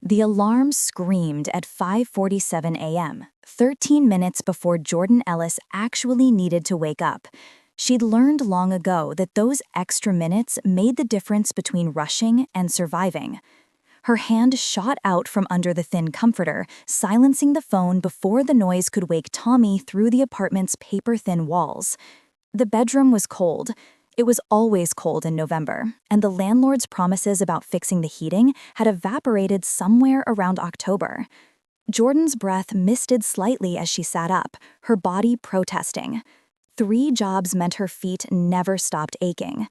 The alarm screamed at 5:47 a.m., 13 minutes before Jordan Ellis actually needed to wake up. She'd learned long ago that those extra minutes made the difference between rushing and surviving. Her hand shot out from under the thin comforter, silencing the phone before the noise could wake Tommy through the apartment's paper-thin walls. The bedroom was cold. It was always cold in November, and the landlord's promises about fixing the heating had evaporated somewhere around October. Jordan's breath misted slightly as she sat up, her body protesting. 3 jobs meant her feet never stopped aching.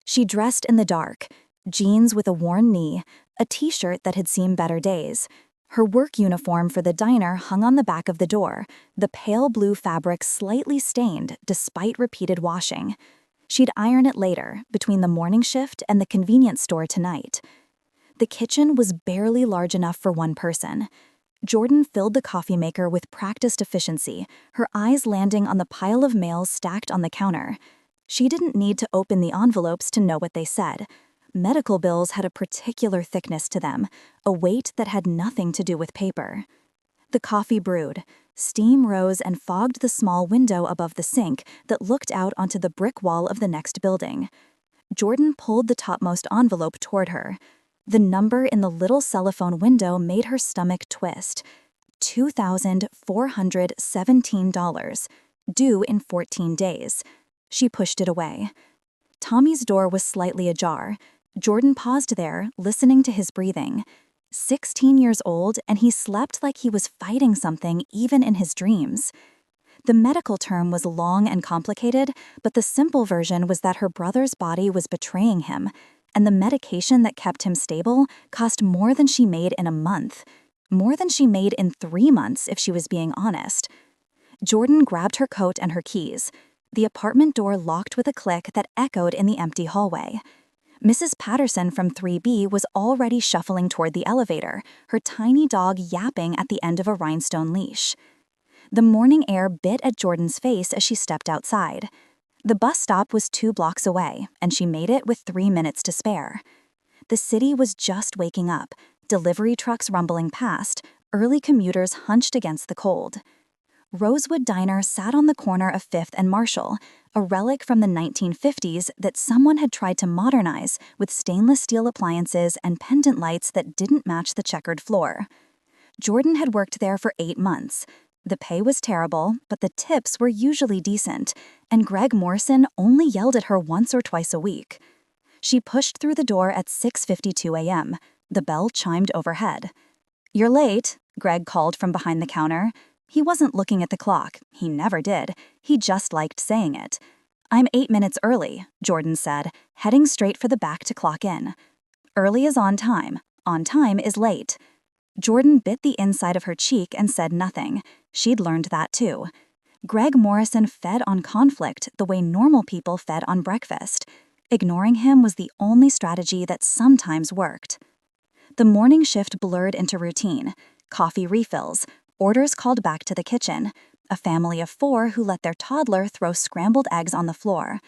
She dressed in the dark, jeans with a worn knee, a t-shirt that had seen better days. Her work uniform for the diner hung on the back of the door, the pale blue fabric slightly stained despite repeated washing. She'd iron it later, between the morning shift and the convenience store tonight. The kitchen was barely large enough for one person. Jordan filled the coffee maker with practiced efficiency, her eyes landing on the pile of mails stacked on the counter. She didn't need to open the envelopes to know what they said. Medical bills had a particular thickness to them, a weight that had nothing to do with paper. The coffee brewed. Steam rose and fogged the small window above the sink that looked out onto the brick wall of the next building. Jordan pulled the topmost envelope toward her. The number in the little cellophane window made her stomach twist. $2,417, due in 14 days. She pushed it away. Tommy's door was slightly ajar. Jordan paused there, listening to his breathing. 16 years old, and he slept like he was fighting something even in his dreams. The medical term was long and complicated, but the simple version was that her brother's body was betraying him, and the medication that kept him stable cost more than she made in a month. More than she made in 3 months, if she was being honest. Jordan grabbed her coat and her keys. The apartment door locked with a click that echoed in the empty hallway. Mrs. Patterson from 3B was already shuffling toward the elevator, her tiny dog yapping at the end of a rhinestone leash. The morning air bit at Jordan's face as she stepped outside. The bus stop was 2 blocks away, and she made it with 3 minutes to spare. The city was just waking up, delivery trucks rumbling past, early commuters hunched against the cold. Rosewood Diner sat on the corner of 5th and Marshall, a relic from the 1950s that someone had tried to modernize with stainless steel appliances and pendant lights that didn't match the checkered floor. Jordan had worked there for 8 months. The pay was terrible, but the tips were usually decent, and Greg Morrison only yelled at her once or twice a week. She pushed through the door at 6:52 a.m. The bell chimed overhead. "You're late," Greg called from behind the counter. He wasn't looking at the clock. He never did. He just liked saying it. "I'm 8 minutes early," Jordan said, heading straight for the back to clock in. Early is on time. On time is late. Jordan bit the inside of her cheek and said nothing. She'd learned that too. Greg Morrison fed on conflict the way normal people fed on breakfast. Ignoring him was the only strategy that sometimes worked. The morning shift blurred into routine. Coffee refills. Orders called back to the kitchen. A family of 4 who let their toddler throw scrambled eggs on the floor.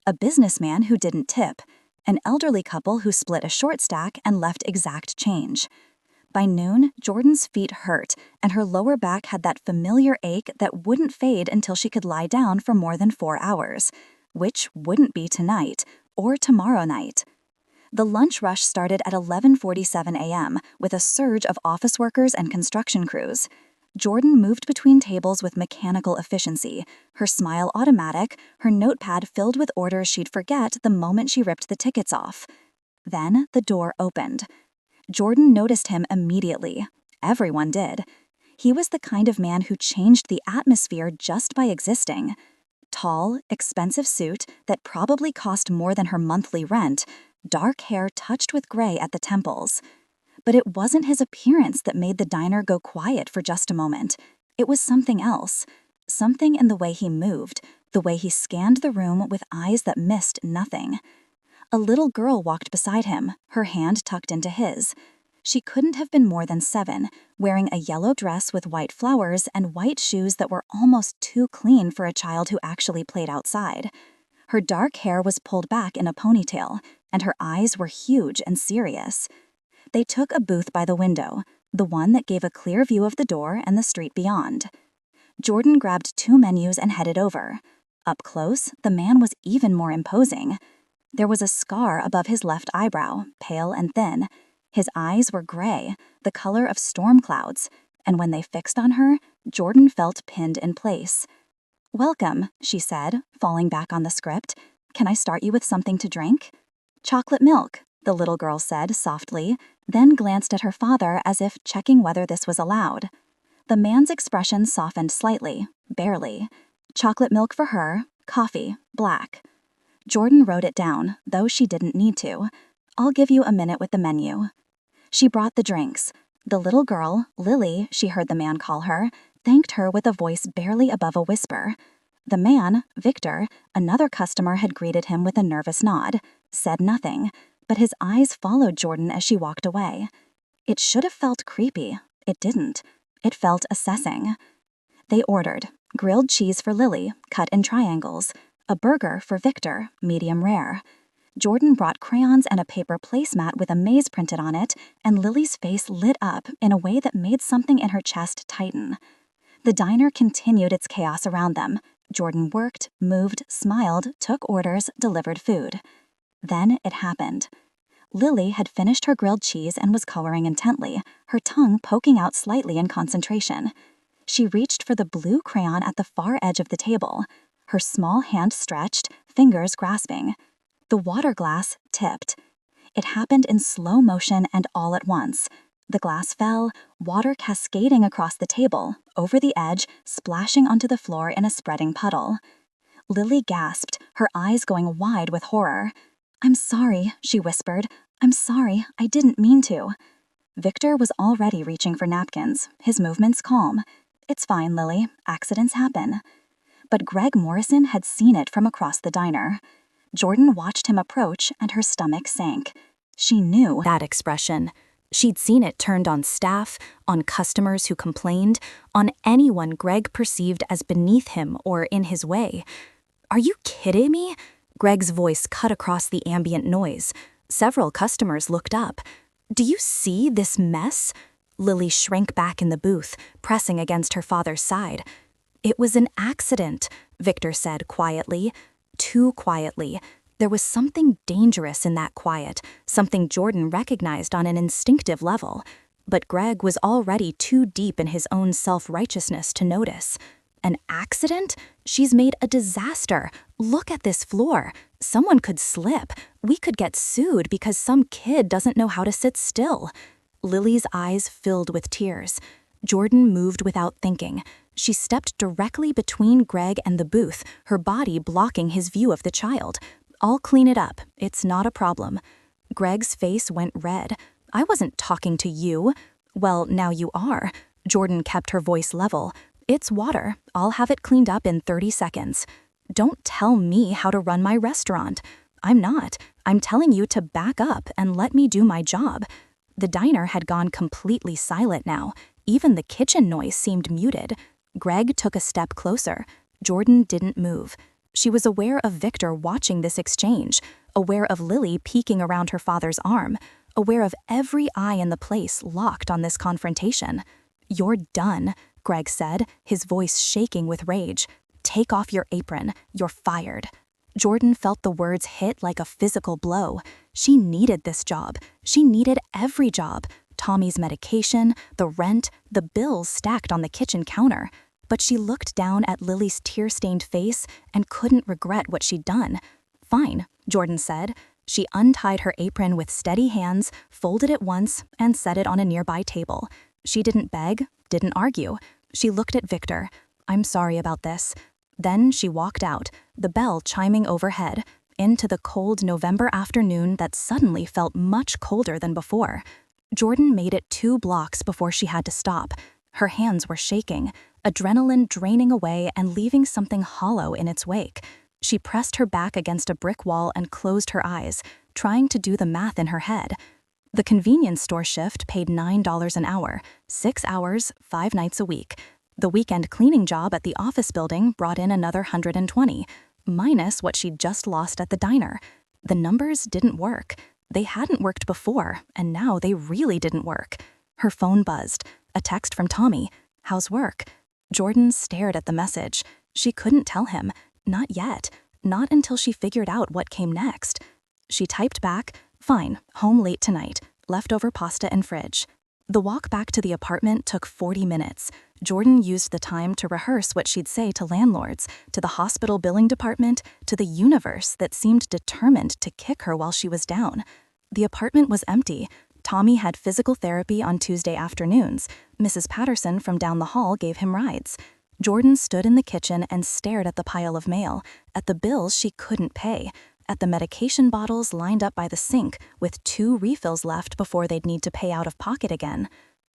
A businessman who didn't tip. An elderly couple who split a short stack and left exact change. By noon, Jordan's feet hurt, and her lower back had that familiar ache that wouldn't fade until she could lie down for more than 4 hours, which wouldn't be tonight or tomorrow night. The lunch rush started at 11:47 a.m. with a surge of office workers and construction crews. Jordan moved between tables with mechanical efficiency, her smile automatic, her notepad filled with orders she'd forget the moment she ripped the tickets off. Then the door opened. Jordan noticed him immediately. Everyone did. He was the kind of man who changed the atmosphere just by existing. Tall, expensive suit that probably cost more than her monthly rent, dark hair touched with gray at the temples. But it wasn't his appearance that made the diner go quiet for just a moment. It was something else. Something in the way he moved, the way he scanned the room with eyes that missed nothing. A little girl walked beside him, her hand tucked into his. She couldn't have been more than 7, wearing a yellow dress with white flowers and white shoes that were almost too clean for a child who actually played outside. Her dark hair was pulled back in a ponytail, and her eyes were huge and serious. They took a booth by the window. the one that gave a clear view of the door and the street beyond. Jordan grabbed 2 menus and headed over. Up close, the man was even more imposing. There was a scar above his left eyebrow, pale and thin. His eyes were gray, the color of storm clouds, and when they fixed on her, Jordan felt pinned in place. "Welcome," she said, falling back on the script. "Can I start you with something to drink?" "Chocolate milk," the little girl said softly, then glanced at her father as if checking whether this was allowed. The man's expression softened slightly, barely. "Chocolate milk for her, coffee, black." Jordan wrote it down, though she didn't need to. "I'll give you a minute with the menu." She brought the drinks. The little girl, Lily, she heard the man call her, thanked her with a voice barely above a whisper. The man, Victor, another customer, had greeted him with a nervous nod, said nothing, but his eyes followed Jordan as she walked away. It should have felt creepy. It didn't. It felt assessing. They ordered grilled cheese for Lily, cut in triangles, a burger for Victor, medium rare. Jordan brought crayons and a paper placemat with a maze printed on it, and Lily's face lit up in a way that made something in her chest tighten. The diner continued its chaos around them. Jordan worked, moved, smiled, took orders, delivered food. Then it happened. Lily had finished her grilled cheese and was coloring intently, her tongue poking out slightly in concentration. She reached for the blue crayon at the far edge of the table, her small hand stretched, fingers grasping. The water glass tipped. It happened in slow motion and all at once. The glass fell, water cascading across the table, over the edge, splashing onto the floor in a spreading puddle. Lily gasped, her eyes going wide with horror. "I'm sorry," she whispered. "I'm sorry, I didn't mean to." Victor was already reaching for napkins, his movements calm. "It's fine, Lily. Accidents happen." But Greg Morrison had seen it from across the diner. Jordan watched him approach, and her stomach sank. She knew that expression. She'd seen it turned on staff, on customers who complained, on anyone Greg perceived as beneath him or in his way. "Are you kidding me?" Greg's voice cut across the ambient noise. Several customers looked up. "Do you see this mess?" Lily shrank back in the booth, pressing against her father's side. "It was an accident," Victor said quietly. Too quietly. There was something dangerous in that quiet, something Jordan recognized on an instinctive level. But Greg was already too deep in his own self-righteousness to notice. "An accident? She's made a disaster. Look at this floor. Someone could slip. We could get sued because some kid doesn't know how to sit still." Lily's eyes filled with tears. Jordan moved without thinking. She stepped directly between Greg and the booth, her body blocking his view of the child. "I'll clean it up. It's not a problem." Greg's face went red. "I wasn't talking to you." "Well, now you are." Jordan kept her voice level. "It's water. I'll have it cleaned up in 30 seconds. Don't tell me how to run my restaurant. I'm not. I'm telling you to back up and let me do my job." The diner had gone completely silent now. Even the kitchen noise seemed muted. Greg took a step closer. Jordan didn't move. She was aware of Victor watching this exchange, aware of Lily peeking around her father's arm, aware of every eye in the place locked on this confrontation. "You're done," Greg said, his voice shaking with rage. "Take off your apron. You're fired." Jordan felt the words hit like a physical blow. She needed this job. She needed every job. Tommy's medication, the rent, the bills stacked on the kitchen counter. But she looked down at Lily's tear-stained face and couldn't regret what she'd done. "Fine," Jordan said. She untied her apron with steady hands, folded it once, and set it on a nearby table. She didn't beg, didn't argue. She looked at Victor. "I'm sorry about this." Then she walked out, the bell chiming overhead, into the cold November afternoon that suddenly felt much colder than before. Jordan made it 2 blocks before she had to stop. Her hands were shaking, adrenaline draining away and leaving something hollow in its wake. She pressed her back against a brick wall and closed her eyes, trying to do the math in her head. The convenience store shift paid $9 an hour, 6 hours, 5 nights a week. The weekend cleaning job at the office building brought in another $120, minus what she'd just lost at the diner. The numbers didn't work. They hadn't worked before, and now they really didn't work. Her phone buzzed. A text from Tommy. "How's work?" Jordan stared at the message. She couldn't tell him. Not yet. Not until she figured out what came next. She typed back, "Fine, home late tonight. Leftover pasta in fridge." The walk back to the apartment took 40 minutes. Jordan used the time to rehearse what she'd say to landlords, to the hospital billing department, to the universe that seemed determined to kick her while she was down. The apartment was empty. Tommy had physical therapy on Tuesday afternoons. Mrs. Patterson from down the hall gave him rides. Jordan stood in the kitchen and stared at the pile of mail, at the bills she couldn't pay, at the medication bottles lined up by the sink with 2 refills left before they'd need to pay out of pocket again.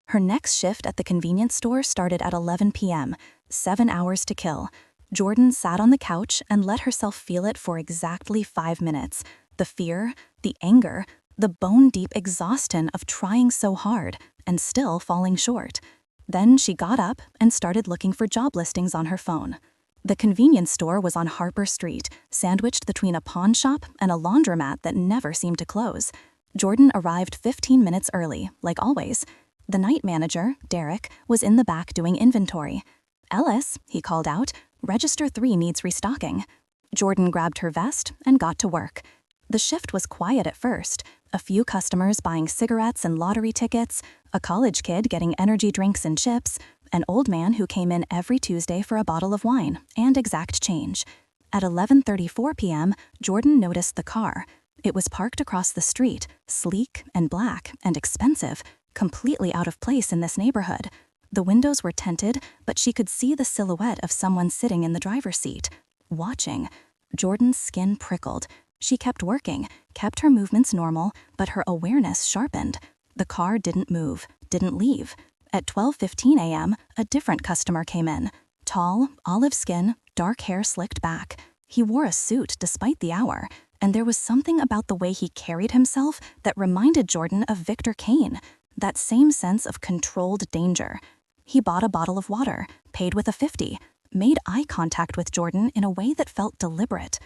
Her next shift at the convenience store started at 11 p.m., 7 hours to kill. Jordan sat on the couch and let herself feel it for exactly 5 minutes. The fear, the anger, the bone-deep exhaustion of trying so hard and still falling short. Then she got up and started looking for job listings on her phone. The convenience store was on Harper Street, sandwiched between a pawn shop and a laundromat that never seemed to close. Jordan arrived 15 minutes early, like always. The night manager, Derek, was in the back doing inventory. "Ellis," he called out, "Register 3 needs restocking." Jordan grabbed her vest and got to work. The shift was quiet at first. A few customers buying cigarettes and lottery tickets, a college kid getting energy drinks and chips, an old man who came in every Tuesday for a bottle of wine and exact change. At 11:34 p.m., Jordan noticed the car. It was parked across the street, sleek and black and expensive, completely out of place in this neighborhood. The windows were tinted, but she could see the silhouette of someone sitting in the driver's seat, watching. Jordan's skin prickled. She kept working, kept her movements normal, but her awareness sharpened. The car didn't move, didn't leave. At 12:15 a.m., a different customer came in. Tall, olive skin, dark hair slicked back. He wore a suit despite the hour, and there was something about the way he carried himself that reminded Jordan of Victor Kane, that same sense of controlled danger. He bought a bottle of water, paid with a 50, made eye contact with Jordan in a way that felt deliberate.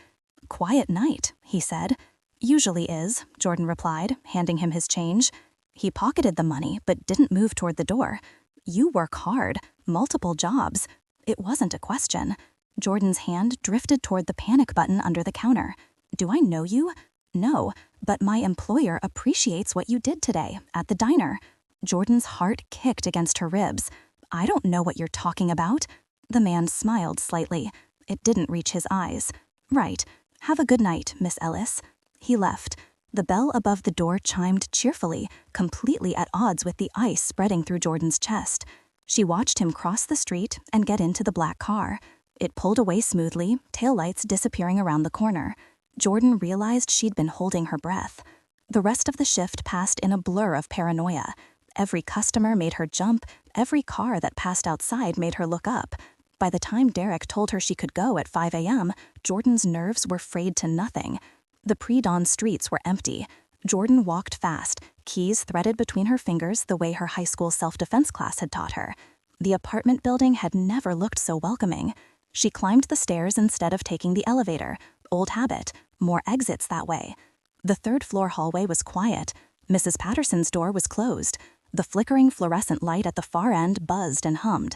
"Quiet night," he said. "Usually is," Jordan replied, handing him his change. He pocketed the money but didn't move toward the door. "You work hard, multiple jobs." It wasn't a question. Jordan's hand drifted toward the panic button under the counter. "Do I know you?" "No, but my employer appreciates what you did today at the diner." Jordan's heart kicked against her ribs. "I don't know what you're talking about." The man smiled slightly. It didn't reach his eyes. "Right. Have a good night, Miss Ellis." He left. The bell above the door chimed cheerfully, completely at odds with the ice spreading through Jordan's chest. She watched him cross the street and get into the black car. It pulled away smoothly, taillights disappearing around the corner. Jordan realized she'd been holding her breath. The rest of the shift passed in a blur of paranoia. Every customer made her jump, every car that passed outside made her look up. By the time Derek told her she could go at 5 a.m., Jordan's nerves were frayed to nothing. The pre-dawn streets were empty. Jordan walked fast, keys threaded between her fingers the way her high school self-defense class had taught her. The apartment building had never looked so welcoming. She climbed the stairs instead of taking the elevator. Old habit, more exits that way. The third-floor hallway was quiet. Mrs. Patterson's door was closed. The flickering fluorescent light at the far end buzzed and hummed.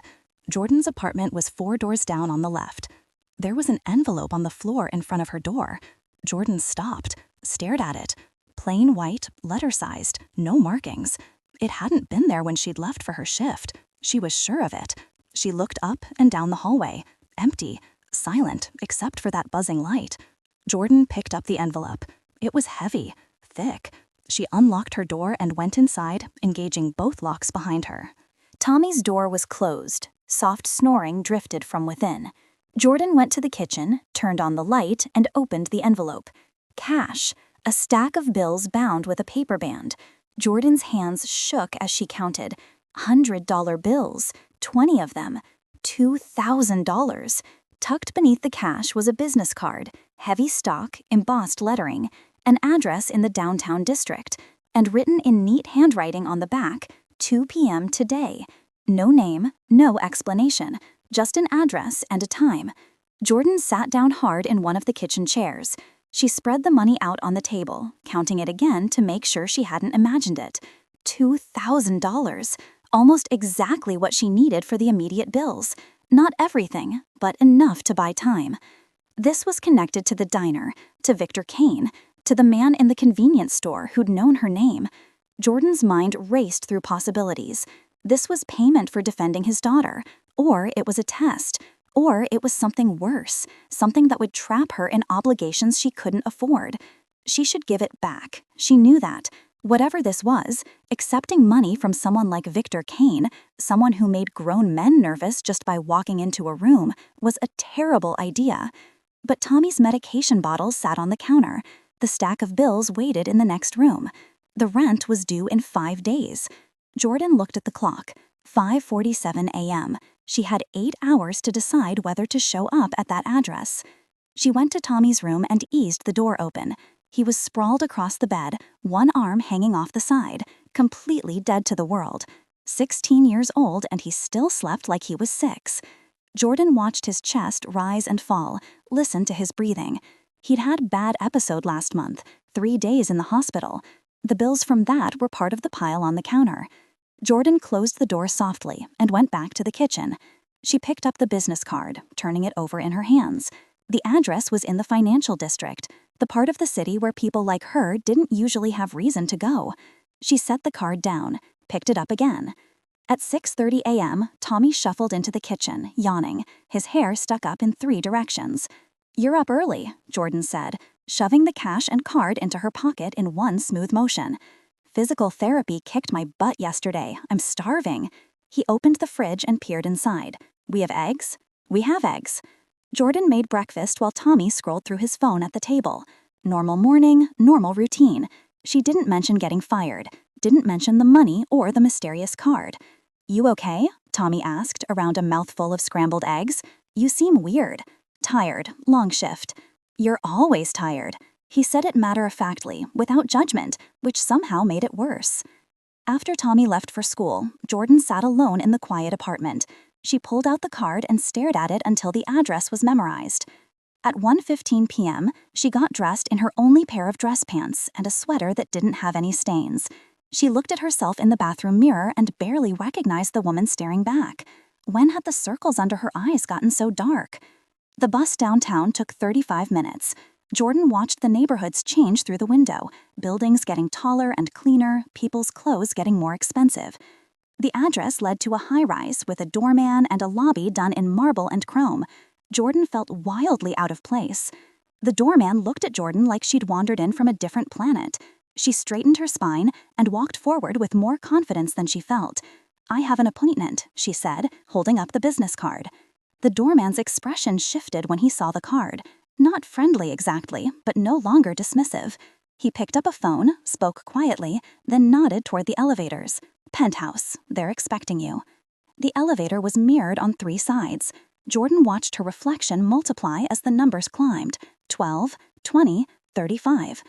Jordan's apartment was 4 doors down on the left. There was an envelope on the floor in front of her door. Jordan stopped, stared at it. Plain white, letter-sized, no markings. It hadn't been there when she'd left for her shift. She was sure of it. She looked up and down the hallway. Empty, silent, except for that buzzing light. Jordan picked up the envelope. It was heavy, thick. She unlocked her door and went inside, engaging both locks behind her. Tommy's door was closed. Soft snoring drifted from within. Jordan went to the kitchen, turned on the light, and opened the envelope. Cash, a stack of bills bound with a paper band. Jordan's hands shook as she counted. $100 bills, 20 of them, $2,000. Tucked beneath the cash was a business card, heavy stock, embossed lettering, an address in the downtown district, and written in neat handwriting on the back, 2 p.m. today. No name, no explanation, just an address and a time. Jordan sat down hard in one of the kitchen chairs. She spread the money out on the table, counting it again to make sure she hadn't imagined it. $2,000, almost exactly what she needed for the immediate bills. Not everything, but enough to buy time. This was connected to the diner, to Victor Kane, to the man in the convenience store who'd known her name. Jordan's mind raced through possibilities. This was payment for defending his daughter, or it was a test, or it was something worse, something that would trap her in obligations she couldn't afford. She should give it back. She knew that. Whatever this was, accepting money from someone like Victor Kane, someone who made grown men nervous just by walking into a room, was a terrible idea. But Tommy's medication bottles sat on the counter. The stack of bills waited in the next room. The rent was due in 5 days. Jordan looked at the clock. 5:47 a.m. She had 8 hours to decide whether to show up at that address. She went to Tommy's room and eased the door open. He was sprawled across the bed, one arm hanging off the side, completely dead to the world. 16 years old, and he still slept like he was 6. Jordan watched his chest rise and fall, listened to his breathing. He'd had a bad episode last month, 3 days in the hospital. The bills from that were part of the pile on the counter. Jordan closed the door softly and went back to the kitchen. She picked up the business card, turning it over in her hands. The address was in the financial district, the part of the city where people like her didn't usually have reason to go. She set the card down, picked it up again. At 6:30 a.m., Tommy shuffled into the kitchen, yawning, his hair stuck up in 3 directions. "You're up early," Jordan said, shoving the cash and card into her pocket in one smooth motion. "Physical therapy kicked my butt yesterday. I'm starving." He opened the fridge and peered inside. "We have eggs?" "We have eggs." Jordan made breakfast while Tommy scrolled through his phone at the table. Normal morning, normal routine. She didn't mention getting fired, didn't mention the money or the mysterious card. "You okay?" Tommy asked, around a mouthful of scrambled eggs. "You seem weird." "Tired, long shift." "You're always tired." He said it matter-of-factly, without judgment, which somehow made it worse. After Tommy left for school, Jordan sat alone in the quiet apartment. She pulled out the card and stared at it until the address was memorized. At 1:15 p.m., she got dressed in her only pair of dress pants and a sweater that didn't have any stains. She looked at herself in the bathroom mirror and barely recognized the woman staring back. When had the circles under her eyes gotten so dark? The bus downtown took 35 minutes. Jordan watched the neighborhoods change through the window, buildings getting taller and cleaner, people's clothes getting more expensive. The address led to a high-rise with a doorman and a lobby done in marble and chrome. Jordan felt wildly out of place. The doorman looked at Jordan like she'd wandered in from a different planet. She straightened her spine and walked forward with more confidence than she felt. "I have an appointment," she said, holding up the business card. The doorman's expression shifted when he saw the card. Not friendly exactly, but no longer dismissive. He picked up a phone, spoke quietly, then nodded toward the elevators. "Penthouse, they're expecting you." The elevator was mirrored on 3 sides. Jordan watched her reflection multiply as the numbers climbed. 12, 20, 35.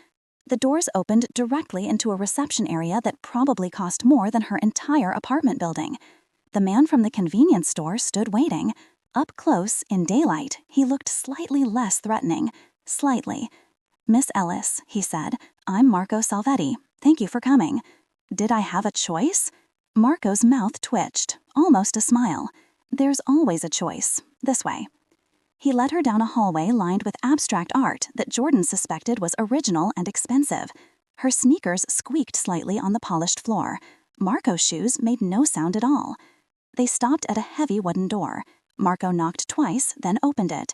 The doors opened directly into a reception area that probably cost more than her entire apartment building. The man from the convenience store stood waiting. Up close, in daylight, he looked slightly less threatening. Slightly. "Miss Ellis," he said, "I'm Marco Salvetti. Thank you for coming." Did I have a choice? Marco's mouth twitched, almost a smile. "There's always a choice. This way." He led her down a hallway lined with abstract art that Jordan suspected was original and expensive. Her sneakers squeaked slightly on the polished floor. Marco's shoes made no sound at all. They stopped at a heavy wooden door. Marco knocked twice, then opened it.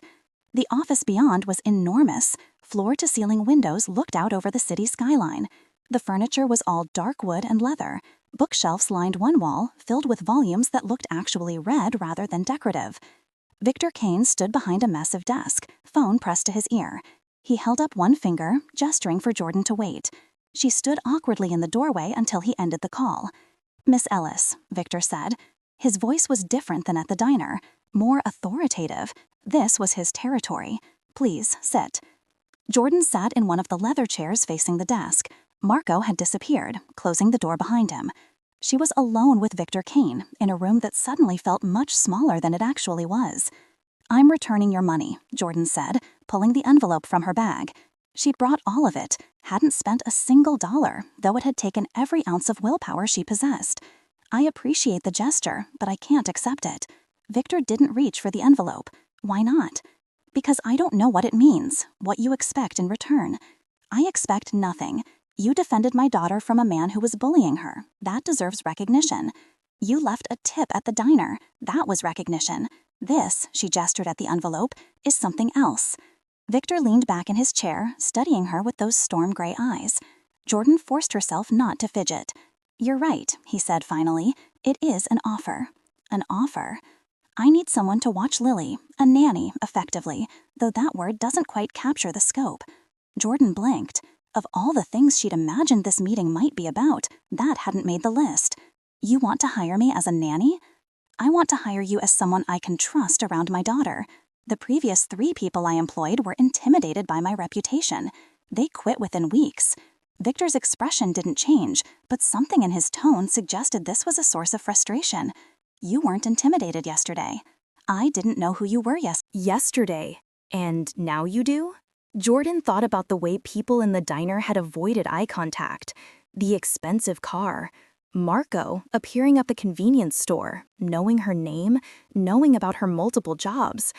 The office beyond was enormous. Floor-to-ceiling windows looked out over the city skyline. The furniture was all dark wood and leather. Bookshelves lined one wall, filled with volumes that looked actually read rather than decorative. Victor Kane stood behind a massive desk, phone pressed to his ear. He held up one finger, gesturing for Jordan to wait. She stood awkwardly in the doorway until he ended the call. "Miss Ellis," Victor said. His voice was different than at the diner, more authoritative. This was his territory. "Please, sit." Jordan sat in one of the leather chairs facing the desk. Marco had disappeared, closing the door behind him. She was alone with Victor Kane, in a room that suddenly felt much smaller than it actually was. "I'm returning your money," Jordan said, pulling the envelope from her bag. She'd brought all of it, hadn't spent a single dollar, though it had taken every ounce of willpower she possessed. I appreciate the gesture, but I can't accept it. Victor didn't reach for the envelope. Why not? Because I don't know what it means, what you expect in return. I expect nothing. You defended my daughter from a man who was bullying her. That deserves recognition. You left a tip at the diner. That was recognition. This, she gestured at the envelope, is something else. Victor leaned back in his chair, studying her with those storm gray eyes. Jordan forced herself not to fidget. You're right, he said finally. It is an offer. An offer. I need someone to watch Lily, a nanny, effectively, though that word doesn't quite capture the scope. Jordan blinked. Of all the things she'd imagined this meeting might be about, that hadn't made the list. You want to hire me as a nanny? I want to hire you as someone I can trust around my daughter. The previous 3 people I employed were intimidated by my reputation. They quit within weeks. Victor's expression didn't change, but something in his tone suggested this was a source of frustration. You weren't intimidated yesterday. I didn't know who you were yesterday. And now you do? Jordan thought about the way people in the diner had avoided eye contact. The expensive car. Marco appearing at the convenience store, knowing her name, knowing about her multiple jobs.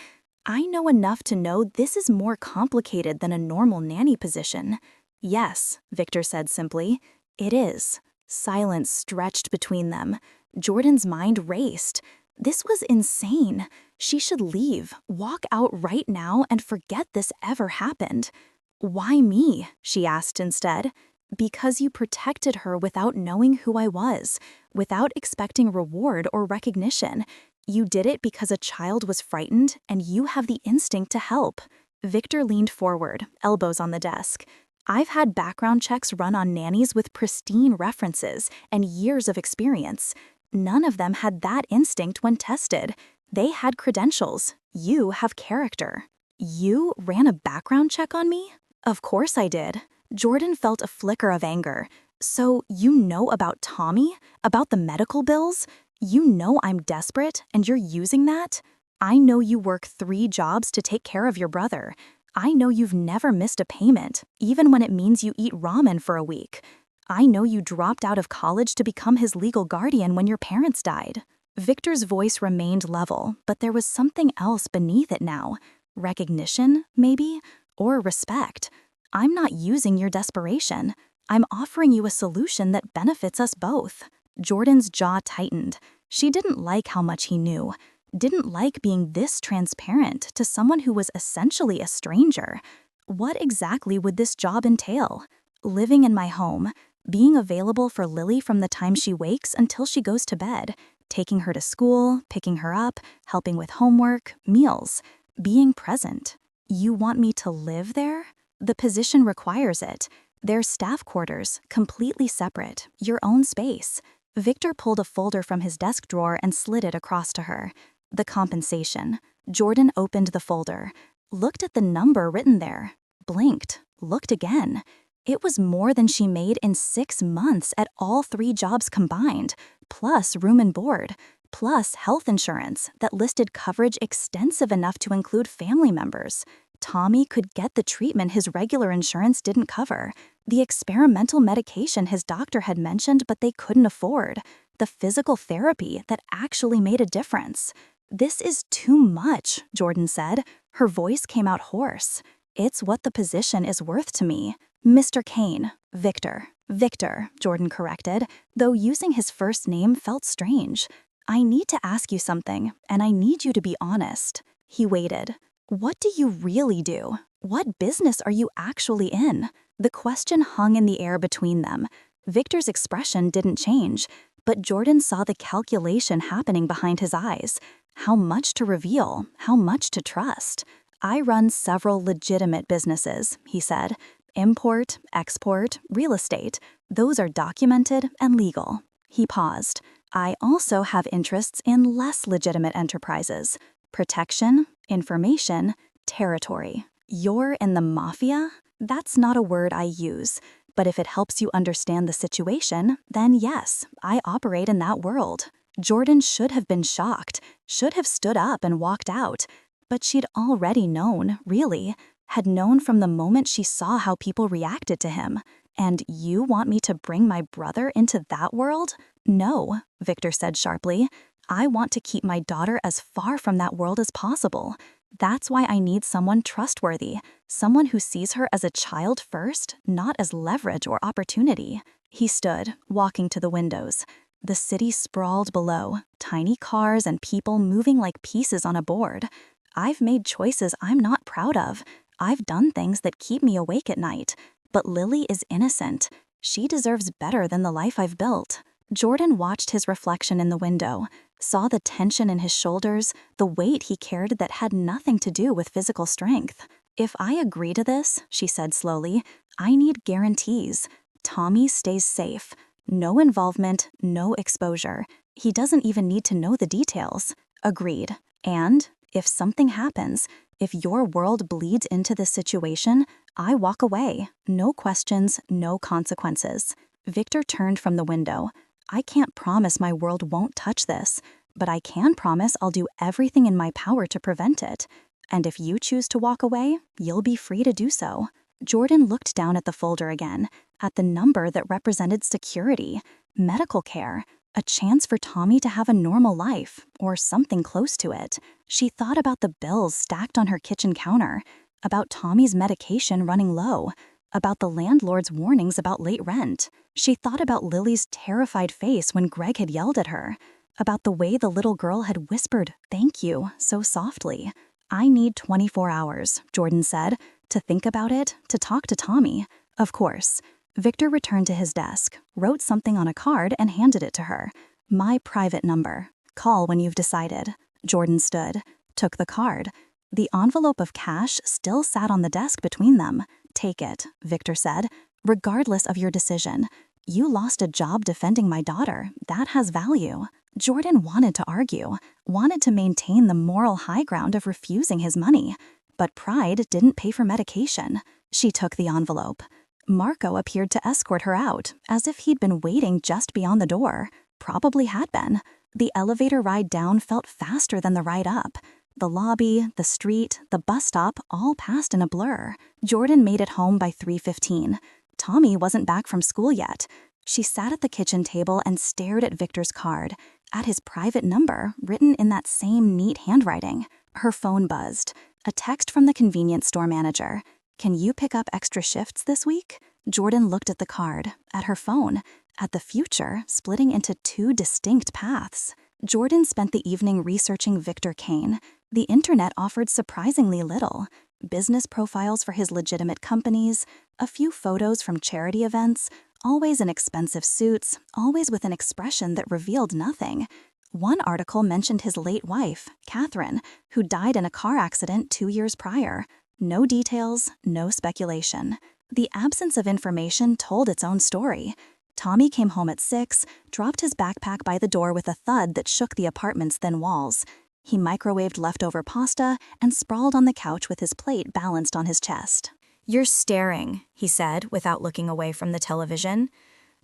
I know enough to know this is more complicated than a normal nanny position. Yes, Victor said simply. It is. Silence stretched between them. Jordan's mind raced. This was insane. She should leave, walk out right now, and forget this ever happened. Why me? She asked instead. Because you protected her without knowing who I was, without expecting reward or recognition. You did it because a child was frightened, and you have the instinct to help. Victor leaned forward, elbows on the desk. I've had background checks run on nannies with pristine references and years of experience. None of them had that instinct when tested. They had credentials. You have character. You ran a background check on me? Of course I did. Jordan felt a flicker of anger. So you know about Tommy? About the medical bills? You know I'm desperate and you're using that? I know you work 3 jobs to take care of your brother. I know you've never missed a payment, even when it means you eat ramen for a week. I know you dropped out of college to become his legal guardian when your parents died. Victor's voice remained level, but there was something else beneath it now. Recognition, maybe? Or respect. I'm not using your desperation. I'm offering you a solution that benefits us both. Jordan's jaw tightened. She didn't like how much he knew. Didn't like being this transparent to someone who was essentially a stranger. What exactly would this job entail? Living in my home, being available for Lily from the time she wakes until she goes to bed, taking her to school, picking her up, helping with homework, meals, being present. You want me to live there? The position requires it. There's staff quarters, completely separate, your own space. Victor pulled a folder from his desk drawer and slid it across to her. The compensation. Jordan opened the folder, looked at the number written there, blinked, looked again. It was more than she made in 6 months at all 3 jobs combined, plus room and board, plus health insurance that listed coverage extensive enough to include family members. Tommy could get the treatment his regular insurance didn't cover, the experimental medication his doctor had mentioned but they couldn't afford, the physical therapy that actually made a difference. This is too much, Jordan said. Her voice came out hoarse. It's what the position is worth to me. Mr. Kane. Victor. Victor, Jordan corrected, though using his first name felt strange. I need to ask you something, and I need you to be honest. He waited. What do you really do? What business are you actually in? The question hung in the air between them. Victor's expression didn't change, but Jordan saw the calculation happening behind his eyes. How much to reveal? How much to trust? I run several legitimate businesses, he said. Import, export, real estate. Those are documented and legal. He paused. I also have interests in less legitimate enterprises. Protection, information, territory. You're in the Mafia? That's not a word I use. But if it helps you understand the situation, then yes, I operate in that world. Jordan should have been shocked, should have stood up and walked out. But she'd already known, really. had known from the moment she saw how people reacted to him. And you want me to bring my brother into that world? No, Victor said sharply. I want to keep my daughter as far from that world as possible. That's why I need someone trustworthy, someone who sees her as a child first, not as leverage or opportunity. He stood, walking to the windows. The city sprawled below, tiny cars and people moving like pieces on a board. I've made choices I'm not proud of. I've done things that keep me awake at night. But Lily is innocent. She deserves better than the life I've built. Jordan watched his reflection in the window, saw the tension in his shoulders, the weight he carried that had nothing to do with physical strength. If I agree to this, she said slowly, I need guarantees. Tommy stays safe. No involvement, no exposure. He doesn't even need to know the details. Agreed. And if something happens, if your world bleeds into this situation, I walk away. No questions, no consequences. Victor turned from the window. I can't promise my world won't touch this, but I can promise I'll do everything in my power to prevent it. And if you choose to walk away, you'll be free to do so. Jordan looked down at the folder again, at the number that represented security, medical care, a chance for Tommy to have a normal life, or something close to it. She thought about the bills stacked on her kitchen counter, about Tommy's medication running low, about the landlord's warnings about late rent. She thought about Lily's terrified face when Greg had yelled at her, about the way the little girl had whispered, "Thank you," so softly. I need 24 hours, Jordan said, to think about it, to talk to Tommy. Of course. Victor returned to his desk, wrote something on a card and handed it to her. My private number. Call when you've decided. Jordan stood, took the card. The envelope of cash still sat on the desk between them. Take it, Victor said, regardless of your decision. You lost a job defending my daughter. That has value. Jordan wanted to argue, wanted to maintain the moral high ground of refusing his money. But pride didn't pay for medication. She took the envelope. Marco appeared to escort her out, as if he'd been waiting just beyond the door. Probably had been. The elevator ride down felt faster than the ride up. The lobby, the street, the bus stop all passed in a blur. Jordan made it home by 3:15. Tommy wasn't back from school yet. She sat at the kitchen table and stared at Victor's card, at his private number written in that same neat handwriting. Her phone buzzed. A text from the convenience store manager. Can you pick up extra shifts this week? Jordan looked at the card, at her phone, at the future splitting into two distinct paths. Jordan spent the evening researching Victor Kane. The internet offered surprisingly little. Business profiles for his legitimate companies, a few photos from charity events, always in expensive suits, always with an expression that revealed nothing. One article mentioned his late wife, Catherine, who died in a car accident 2 years prior. No details, no speculation. The absence of information told its own story. Tommy came home at 6, dropped his backpack by the door with a thud that shook the apartment's thin walls. He microwaved leftover pasta and sprawled on the couch with his plate balanced on his chest. You're staring, he said, without looking away from the television.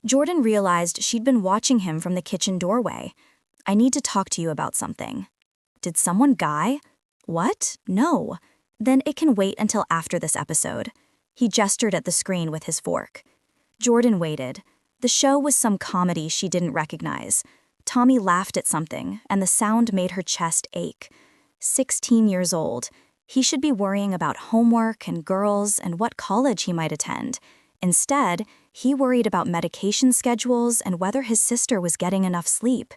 Jordan realized she'd been watching him from the kitchen doorway. I need to talk to you about something. Did someone die? What? No. Then it can wait until after this episode. He gestured at the screen with his fork. Jordan waited. The show was some comedy she didn't recognize. Tommy laughed at something, and the sound made her chest ache. 16 years old. He should be worrying about homework and girls and what college he might attend. Instead, he worried about medication schedules and whether his sister was getting enough sleep.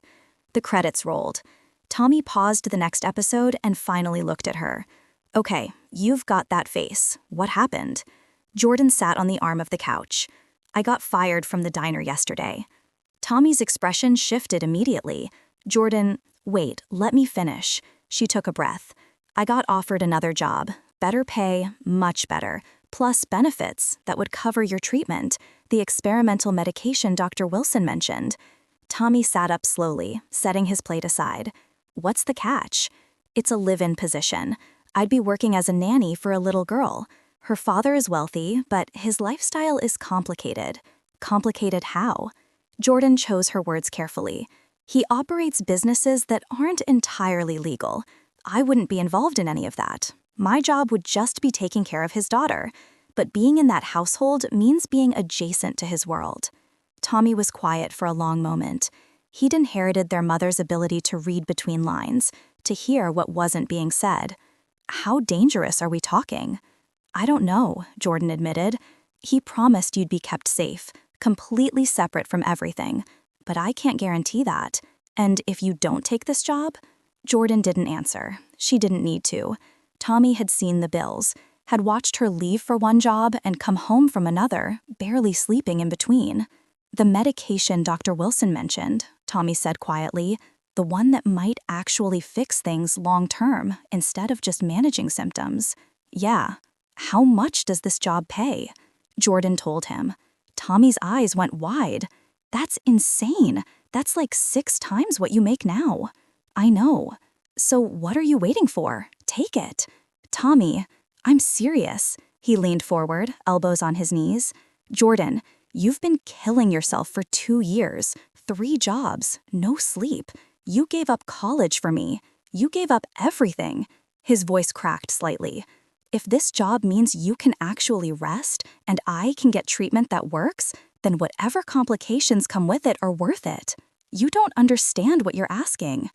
The credits rolled. Tommy paused the next episode and finally looked at her. Okay, you've got that face. What happened? Jordan sat on the arm of the couch. I got fired from the diner yesterday. Tommy's expression shifted immediately. Jordan, wait, let me finish. She took a breath. I got offered another job. Better pay, much better. Plus benefits that would cover your treatment, the experimental medication Dr. Wilson mentioned. Tommy sat up slowly, setting his plate aside. What's the catch? It's a live-in position. I'd be working as a nanny for a little girl. Her father is wealthy, but his lifestyle is complicated. Complicated how? Jordan chose her words carefully. He operates businesses that aren't entirely legal. I wouldn't be involved in any of that. My job would just be taking care of his daughter, but being in that household means being adjacent to his world. Tommy was quiet for a long moment. He'd inherited their mother's ability to read between lines, to hear what wasn't being said. How dangerous are we talking? I don't know, Jordan admitted. He promised you'd be kept safe, completely separate from everything. But I can't guarantee that. And if you don't take this job? Jordan didn't answer. She didn't need to. Tommy had seen the bills, had watched her leave for one job and come home from another, barely sleeping in between. The medication Dr. Wilson mentioned, Tommy said quietly, the one that might actually fix things long-term instead of just managing symptoms. Yeah. How much does this job pay? Jordan told him. Tommy's eyes went wide. That's insane. That's like 6 times what you make now. I know. So what are you waiting for? Take it. Tommy, I'm serious. He leaned forward, elbows on his knees. Jordan, you've been killing yourself for 2 years, 3 jobs, no sleep. You gave up college for me. You gave up everything. His voice cracked slightly. If this job means you can actually rest and I can get treatment that works, then whatever complications come with it are worth it. You don't understand what you're asking.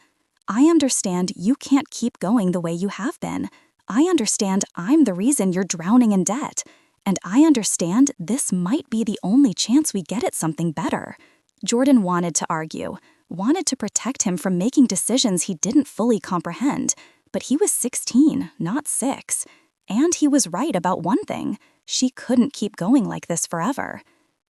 I understand you can't keep going the way you have been. I understand I'm the reason you're drowning in debt. And I understand this might be the only chance we get at something better. Jordan wanted to argue, wanted to protect him from making decisions he didn't fully comprehend. But he was 16, not 6. And he was right about one thing. She couldn't keep going like this forever.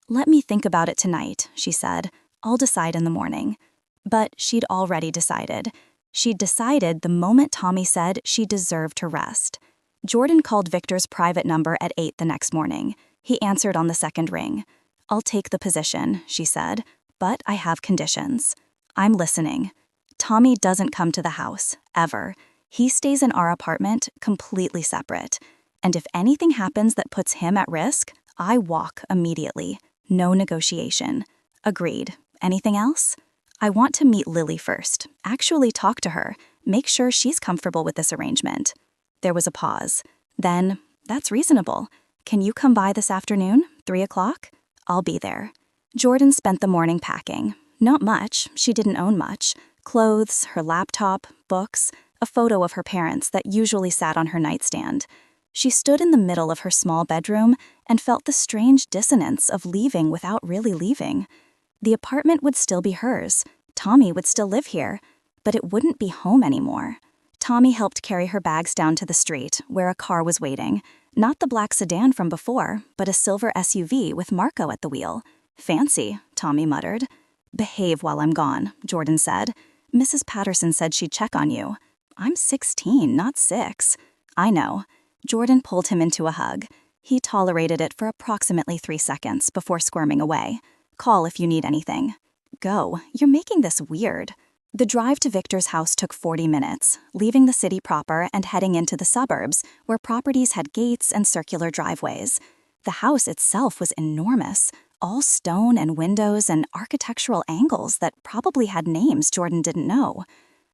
Let me think about it tonight, she said. I'll decide in the morning. But she'd already decided. She'd decided the moment Tommy said she deserved to rest. Jordan called Victor's private number at 8 the next morning. He answered on the second ring. I'll take the position, she said, but I have conditions. I'm listening. Tommy doesn't come to the house, ever. He stays in our apartment, completely separate. And if anything happens that puts him at risk, I walk immediately. No negotiation. Agreed. Anything else? I want to meet Lily first, actually talk to her, make sure she's comfortable with this arrangement. There was a pause. Then, that's reasonable. Can you come by this afternoon, 3 o'clock? I'll be there. Jordan spent the morning packing. Not much, she didn't own much. Clothes, her laptop, books, a photo of her parents that usually sat on her nightstand. She stood in the middle of her small bedroom and felt the strange dissonance of leaving without really leaving. The apartment would still be hers. Tommy would still live here, but it wouldn't be home anymore. Tommy helped carry her bags down to the street, where a car was waiting. Not the black sedan from before, but a silver SUV with Marco at the wheel. Fancy, Tommy muttered. Behave while I'm gone, Jordan said. Mrs. Patterson said she'd check on you. I'm 16, not 6. I know. Jordan pulled him into a hug. He tolerated it for approximately 3 seconds before squirming away. Call if you need anything. Go, you're making this weird. The drive to Victor's house took 40 minutes, leaving the city proper and heading into the suburbs, where properties had gates and circular driveways. The house itself was enormous, all stone and windows and architectural angles that probably had names Jordan didn't know.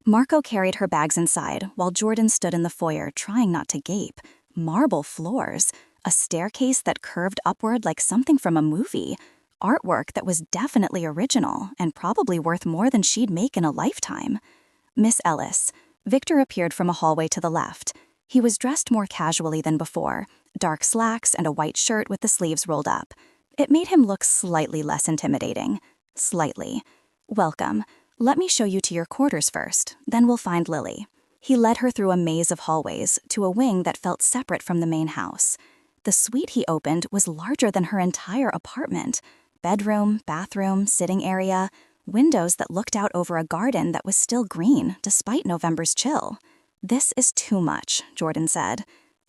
Marco carried her bags inside, while Jordan stood in the foyer trying not to gape. Marble floors, a staircase that curved upward like something from a movie, artwork that was definitely original and probably worth more than she'd make in a lifetime. Miss Ellis. Victor appeared from a hallway to the left. He was dressed more casually than before, dark slacks and a white shirt with the sleeves rolled up. It made him look slightly less intimidating. Slightly. Welcome. Let me show you to your quarters first, then we'll find Lily. He led her through a maze of hallways to a wing that felt separate from the main house. The suite he opened was larger than her entire apartment. Bedroom, bathroom, sitting area, windows that looked out over a garden that was still green despite November's chill. This is too much, Jordan said.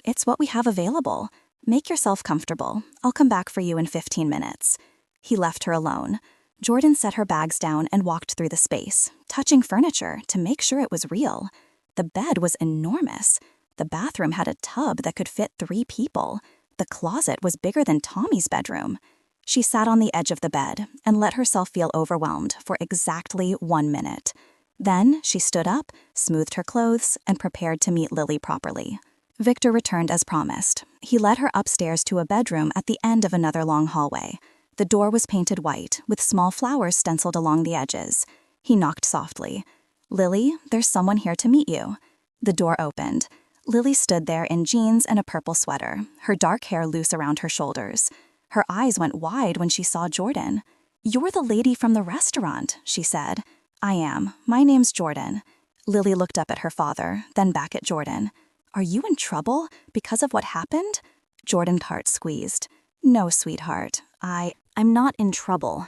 It's what we have available. Make yourself comfortable. I'll come back for you in 15 minutes. He left her alone. Jordan set her bags down and walked through the space, touching furniture to make sure it was real. The bed was enormous. The bathroom had a tub that could fit 3 people. The closet was bigger than Tommy's bedroom. She sat on the edge of the bed and let herself feel overwhelmed for exactly 1 minute. Then she stood up, smoothed her clothes, and prepared to meet Lily properly. Victor returned as promised. He led her upstairs to a bedroom at the end of another long hallway. The door was painted white, with small flowers stenciled along the edges. He knocked softly. "Lily, there's someone here to meet you." The door opened. Lily stood there in jeans and a purple sweater, her dark hair loose around her shoulders. Her eyes went wide when she saw Jordan. "You're the lady from the restaurant," she said. "I am. My name's Jordan." Lily looked up at her father, then back at Jordan. "Are you in trouble because of what happened?" Jordan's heart squeezed. "No, sweetheart. I'm not in trouble.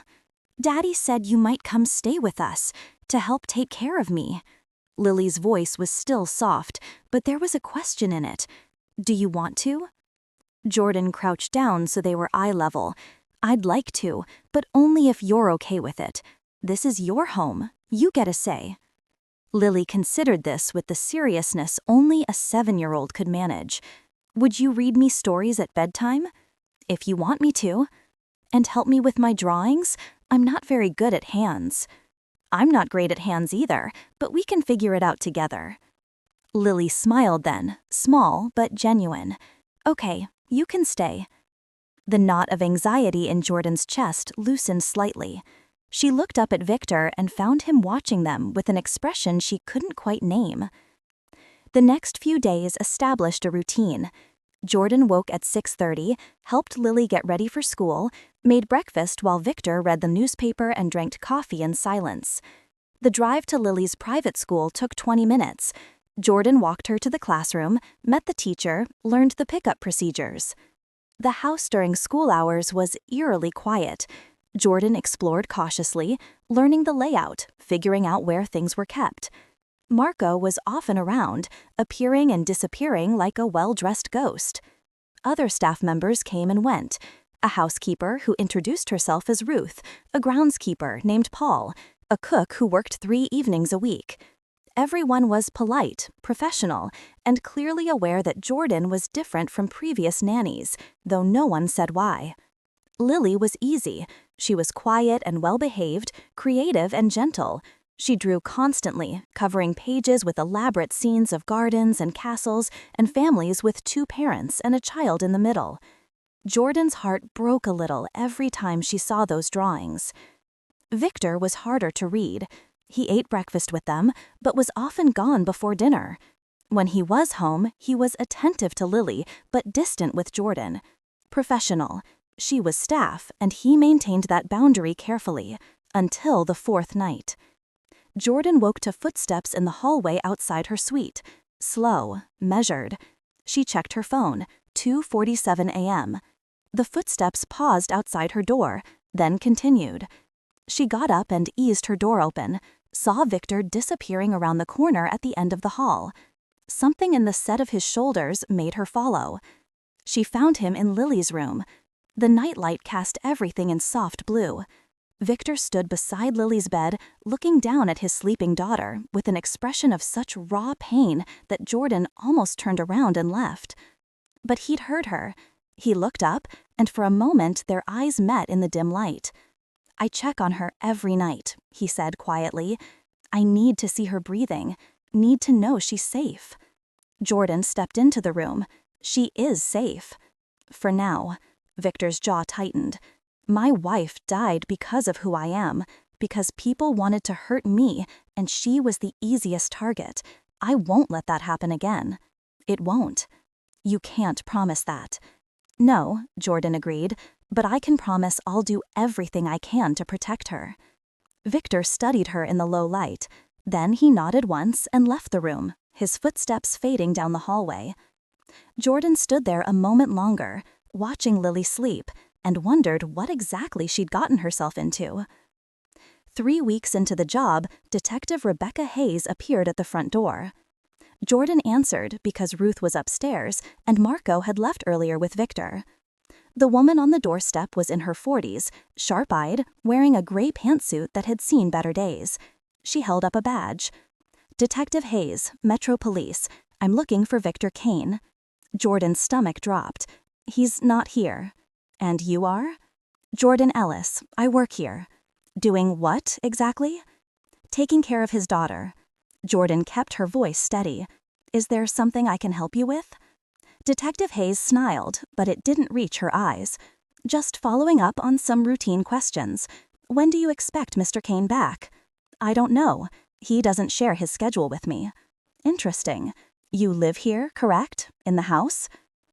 Daddy said you might come stay with us to help take care of me." Lily's voice was still soft, but there was a question in it. "Do you want to?" Jordan crouched down so they were eye level. "I'd like to, but only if you're okay with it. This is your home. You get a say." Lily considered this with the seriousness only a 7-year-old could manage. "Would you read me stories at bedtime?" "If you want me to." "And help me with my drawings? I'm not very good at hands." "I'm not great at hands either, but we can figure it out together." Lily smiled then, small but genuine. "Okay, you can stay." The knot of anxiety in Jordan's chest loosened slightly. She looked up at Victor and found him watching them with an expression she couldn't quite name. The next few days established a routine. Jordan woke at 6:30, helped Lily get ready for school, made breakfast while Victor read the newspaper and drank coffee in silence. The drive to Lily's private school took 20 minutes. Jordan walked her to the classroom, met the teacher, learned the pickup procedures. The house during school hours was eerily quiet. Jordan explored cautiously, learning the layout, figuring out where things were kept. Marco was often around, appearing and disappearing like a well-dressed ghost. Other staff members came and went. A housekeeper who introduced herself as Ruth, a groundskeeper named Paul, a cook who worked 3 evenings a week. Everyone was polite, professional, and clearly aware that Jordan was different from previous nannies, though no one said why. Lily was easy. She was quiet and well-behaved, creative and gentle. She drew constantly, covering pages with elaborate scenes of gardens and castles and families with 2 parents and a child in the middle. Jordan's heart broke a little every time she saw those drawings. Victor was harder to read. He ate breakfast with them, but was often gone before dinner. When he was home, he was attentive to Lily, but distant with Jordan. Professional. She was staff, and he maintained that boundary carefully, until the 4th night. Jordan woke to footsteps in the hallway outside her suite. Slow, measured. She checked her phone, 2:47 a.m. The footsteps paused outside her door, then continued. She got up and eased her door open, saw Victor disappearing around the corner at the end of the hall. Something in the set of his shoulders made her follow. She found him in Lily's room. The nightlight cast everything in soft blue. Victor stood beside Lily's bed, looking down at his sleeping daughter with an expression of such raw pain that Jordan almost turned around and left. But he'd heard her. He looked up, and for a moment their eyes met in the dim light. "I check on her every night," he said quietly. "I need to see her breathing, need to know she's safe." Jordan stepped into the room. "She is safe. For now." Victor's jaw tightened. "My wife died because of who I am, because people wanted to hurt me, and she was the easiest target. I won't let that happen again. It won't." "You can't promise that." "No," Jordan agreed, "but I can promise I'll do everything I can to protect her." Victor studied her in the low light. Then he nodded once and left the room, his footsteps fading down the hallway. Jordan stood there a moment longer, watching Lily sleep, and wondered what exactly she'd gotten herself into. 3 weeks into the job, Detective Rebecca Hayes appeared at the front door. Jordan answered because Ruth was upstairs and Marco had left earlier with Victor. The woman on the doorstep was in her 40s, sharp-eyed, wearing a gray pantsuit that had seen better days. She held up a badge. "Detective Hayes, Metro Police. I'm looking for Victor Kane." Jordan's stomach dropped. "He's not here." "And you are?" "Jordan Ellis. I work here." "Doing what, exactly?" "Taking care of his daughter." Jordan kept her voice steady. "Is there something I can help you with?" Detective Hayes smiled, but it didn't reach her eyes. Just following up on some routine questions. When do you expect Mr. Kane back? I don't know. He doesn't share his schedule with me. Interesting. You live here, correct? In the house?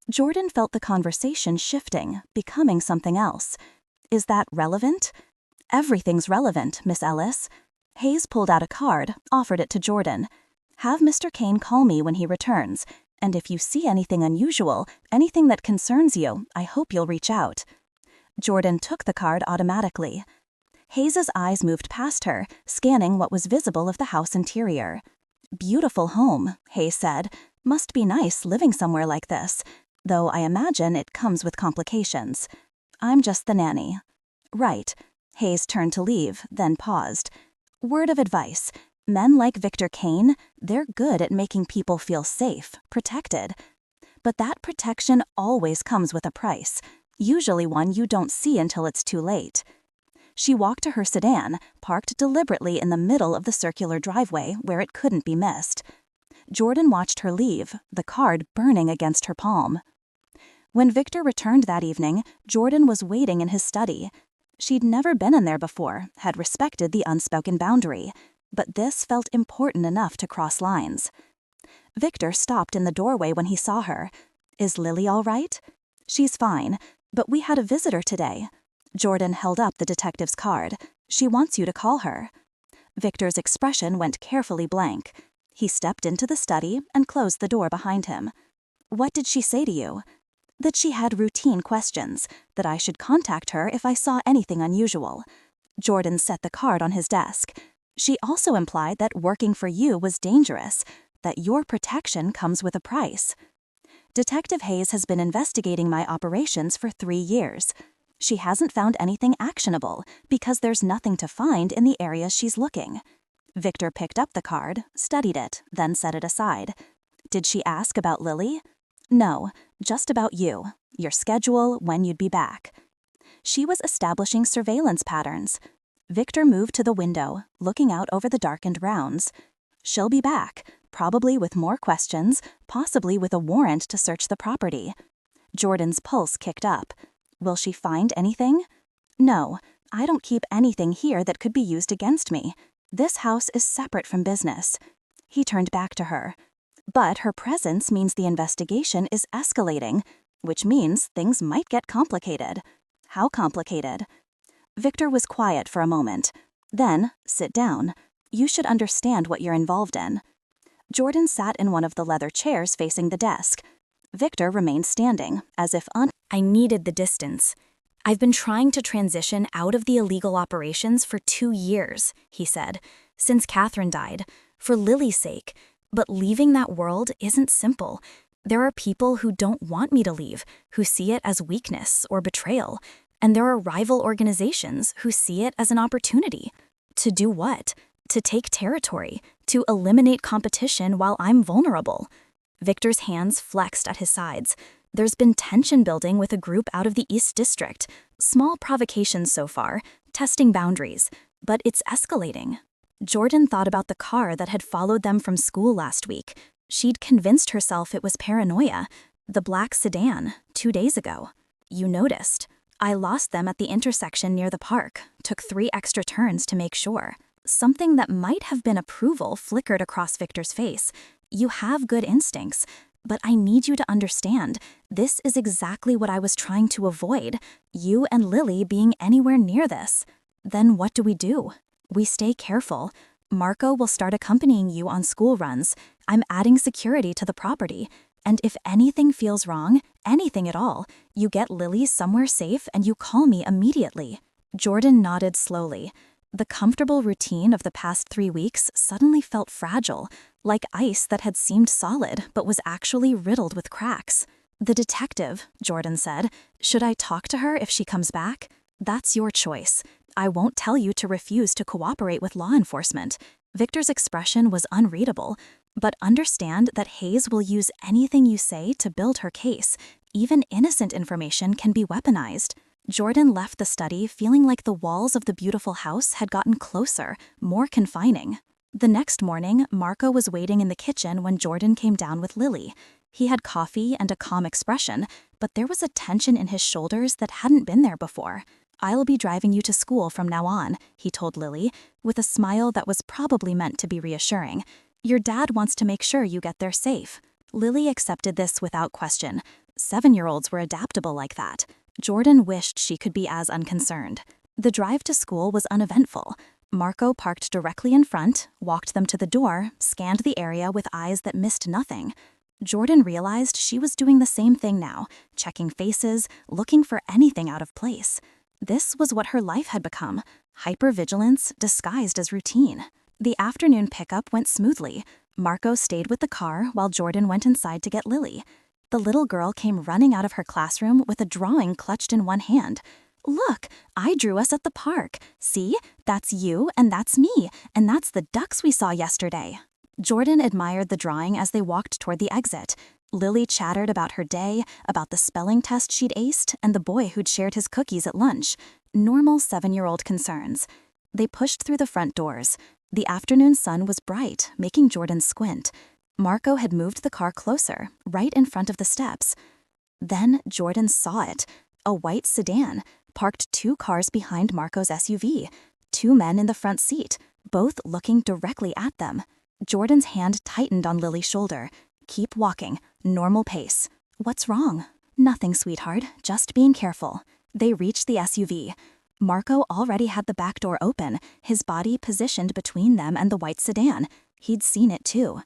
Jordan felt the conversation shifting, becoming something else. Is that relevant? Everything's relevant, Miss Ellis. Hayes pulled out a card, offered it to Jordan. Have Mr. Kane call me when he returns, and if you see anything unusual, anything that concerns you, I hope you'll reach out. Jordan took the card automatically. Hayes's eyes moved past her, scanning what was visible of the house interior. Beautiful home, Hayes said. Must be nice living somewhere like this, though I imagine it comes with complications. I'm just the nanny. Right. Hayes turned to leave, then paused. Word of advice. Men like Victor Kane, they're good at making people feel safe, protected. But that protection always comes with a price, usually one you don't see until it's too late. She walked to her sedan, parked deliberately in the middle of the circular driveway where it couldn't be missed. Jordan watched her leave, the card burning against her palm. When Victor returned that evening, Jordan was waiting in his study. She'd never been in there before, had respected the unspoken boundary, but this felt important enough to cross lines. Victor stopped in the doorway when he saw her. Is Lily all right? She's fine, but we had a visitor today. Jordan held up the detective's card. She wants you to call her. Victor's expression went carefully blank. He stepped into the study and closed the door behind him. What did she say to you? That she had routine questions, that I should contact her if I saw anything unusual. Jordan set the card on his desk. She also implied that working for you was dangerous, that your protection comes with a price. Detective Hayes has been investigating my operations for 3 years. She hasn't found anything actionable because there's nothing to find in the areas she's looking. Victor picked up the card, studied it, then set it aside. Did she ask about Lily? No, just about you, your schedule, when you'd be back. She was establishing surveillance patterns. Victor moved to the window, looking out over the darkened grounds. She'll be back, probably with more questions, possibly with a warrant to search the property. Jordan's pulse kicked up. Will she find anything? No, I don't keep anything here that could be used against me. This house is separate from business. He turned back to her. But her presence means the investigation is escalating, which means things might get complicated. How complicated? Victor was quiet for a moment. Then, sit down. You should understand what you're involved in. Jordan sat in one of the leather chairs facing the desk. Victor remained standing, as if I needed the distance. I've been trying to transition out of the illegal operations for 2 years, he said, since Catherine died, for Lily's sake. But leaving that world isn't simple. There are people who don't want me to leave, who see it as weakness or betrayal. And there are rival organizations who see it as an opportunity. To do what? To take territory, to eliminate competition while I'm vulnerable. Victor's hands flexed at his sides. There's been tension building with a group out of the East District. Small provocations so far, testing boundaries, but it's escalating. Jordan thought about the car that had followed them from school last week. She'd convinced herself it was paranoia. The black sedan, 2 days ago. You noticed. I lost them at the intersection near the park, took 3 extra turns to make sure. Something that might have been approval flickered across Victor's face. You have good instincts, but I need you to understand, this is exactly what I was trying to avoid, you and Lily being anywhere near this. Then what do? We stay careful. Marco will start accompanying you on school runs. I'm adding security to the property. And if anything feels wrong, anything at all, you get Lily somewhere safe and you call me immediately. Jordan nodded slowly. The comfortable routine of the past 3 weeks suddenly felt fragile, like ice that had seemed solid but was actually riddled with cracks. The detective, Jordan said, should I talk to her if she comes back? That's your choice. I won't tell you to refuse to cooperate with law enforcement. Victor's expression was unreadable. But understand that Hayes will use anything you say to build her case. Even innocent information can be weaponized. Jordan left the study feeling like the walls of the beautiful house had gotten closer, more confining. The next morning, Marco was waiting in the kitchen when Jordan came down with Lily. He had coffee and a calm expression, but there was a tension in his shoulders that hadn't been there before. "I'll be driving you to school from now on," he told Lily, with a smile that was probably meant to be reassuring. "Your dad wants to make sure you get there safe." Lily accepted this without question. 7-year-olds were adaptable like that. Jordan wished she could be as unconcerned. The drive to school was uneventful. Marco parked directly in front, walked them to the door, scanned the area with eyes that missed nothing. Jordan realized she was doing the same thing now, checking faces, looking for anything out of place. This was what her life had become, hypervigilance disguised as routine. The afternoon pickup went smoothly. Marco stayed with the car while Jordan went inside to get Lily. The little girl came running out of her classroom with a drawing clutched in one hand. "Look, I drew us at the park. See, that's you and that's me, and that's the ducks we saw yesterday." Jordan admired the drawing as they walked toward the exit. Lily chattered about her day, about the spelling test she'd aced, and the boy who'd shared his cookies at lunch. Normal 7-year-old concerns. They pushed through the front doors. The afternoon sun was bright, making Jordan squint. Marco had moved the car closer, right in front of the steps. Then Jordan saw it. A white sedan, parked 2 cars behind Marco's SUV. 2 men in the front seat, both looking directly at them. Jordan's hand tightened on Lily's shoulder. "Keep walking. Normal pace." "What's wrong?" "Nothing, sweetheart. Just being careful." They reached the SUV. Marco already had the back door open, his body positioned between them and the white sedan. He'd seen it too.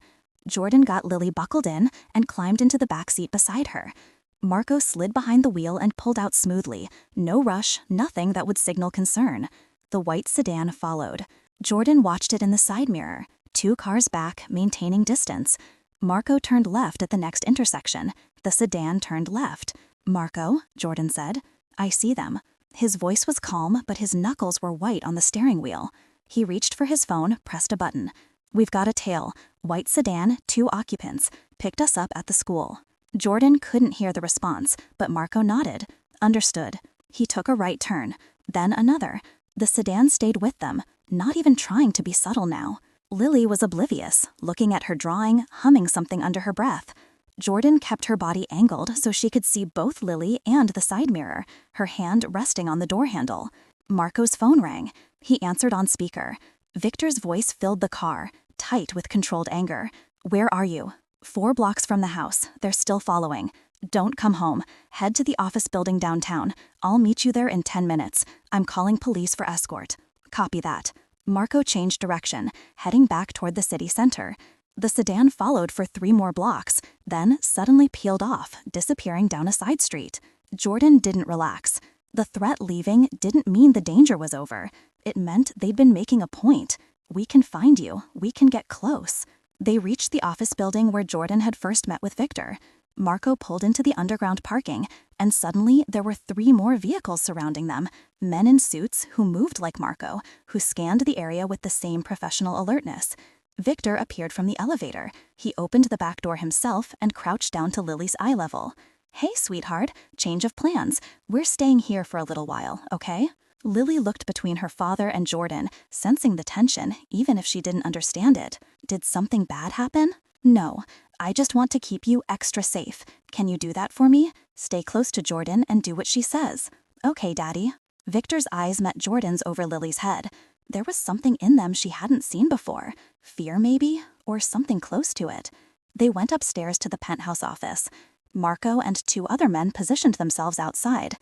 Jordan got Lily buckled in and climbed into the back seat beside her. Marco slid behind the wheel and pulled out smoothly. No rush, nothing that would signal concern. The white sedan followed. Jordan watched it in the side mirror. 2 cars back, maintaining distance. Marco turned left at the next intersection. The sedan turned left. "Marco," Jordan said. "I see them." His voice was calm, but his knuckles were white on the steering wheel. He reached for his phone, pressed a button. "We've got a tail. White sedan, 2 occupants. Picked us up at the school." Jordan couldn't hear the response, but Marco nodded. "Understood." He took a right turn, then another. The sedan stayed with them, not even trying to be subtle now. Lily was oblivious, looking at her drawing, humming something under her breath. Jordan kept her body angled so she could see both Lily and the side mirror, her hand resting on the door handle. Marco's phone rang. He answered on speaker. Victor's voice filled the car, tight with controlled anger. "Where are you?" 4 blocks from the house. They're still following. "Don't come home. Head to the office building downtown. I'll meet you there in 10 minutes. I'm calling police for escort." "Copy that." Marco changed direction, heading back toward the city center. The sedan followed for 3 more blocks, then suddenly peeled off, disappearing down a side street. Jordan didn't relax. The threat leaving didn't mean the danger was over. It meant they'd been making a point. "We can find you. We can get close." They reached the office building where Jordan had first met with Victor. Marco pulled into the underground parking, and suddenly there were 3 more vehicles surrounding them, men in suits who moved like Marco, who scanned the area with the same professional alertness. Victor appeared from the elevator. He opened the back door himself and crouched down to Lily's eye level. "Hey, sweetheart, change of plans. We're staying here for a little while, okay?" Lily looked between her father and Jordan, sensing the tension, even if she didn't understand it. Did something bad happen? "No. I just want to keep you extra safe. Can you do that for me? Stay close to Jordan and do what she says." "Okay, Daddy." Victor's eyes met Jordan's over Lily's head. There was something in them she hadn't seen before. Fear, maybe? Or something close to it. They went upstairs to the penthouse office. Marco and 2 other men positioned themselves outside.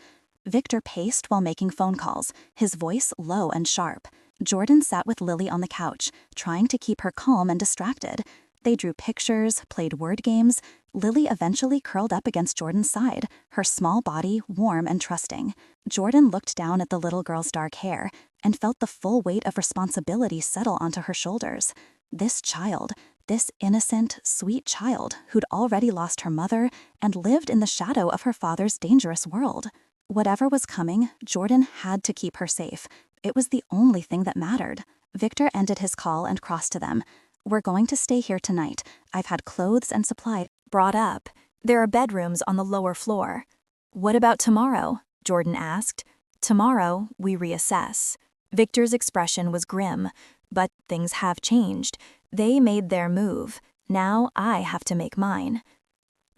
Victor paced while making phone calls, his voice low and sharp. Jordan sat with Lily on the couch, trying to keep her calm and distracted. They drew pictures, played word games. Lily eventually curled up against Jordan's side, her small body warm and trusting. Jordan looked down at the little girl's dark hair and felt the full weight of responsibility settle onto her shoulders. This child, this innocent, sweet child who'd already lost her mother and lived in the shadow of her father's dangerous world. Whatever was coming, Jordan had to keep her safe. It was the only thing that mattered. Victor ended his call and crossed to them. "We're going to stay here tonight. I've had clothes and supplies brought up. There are bedrooms on the lower floor." "What about tomorrow?" Jordan asked. "Tomorrow, we reassess." Victor's expression was grim, but things have changed. They made their move. Now I have to make mine.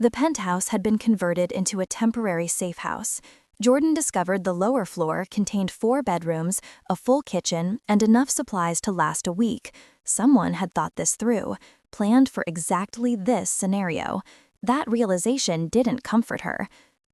The penthouse had been converted into a temporary safe house. Jordan discovered the lower floor contained 4 bedrooms, a full kitchen, and enough supplies to last a week. Someone had thought this through, planned for exactly this scenario. That realization didn't comfort her.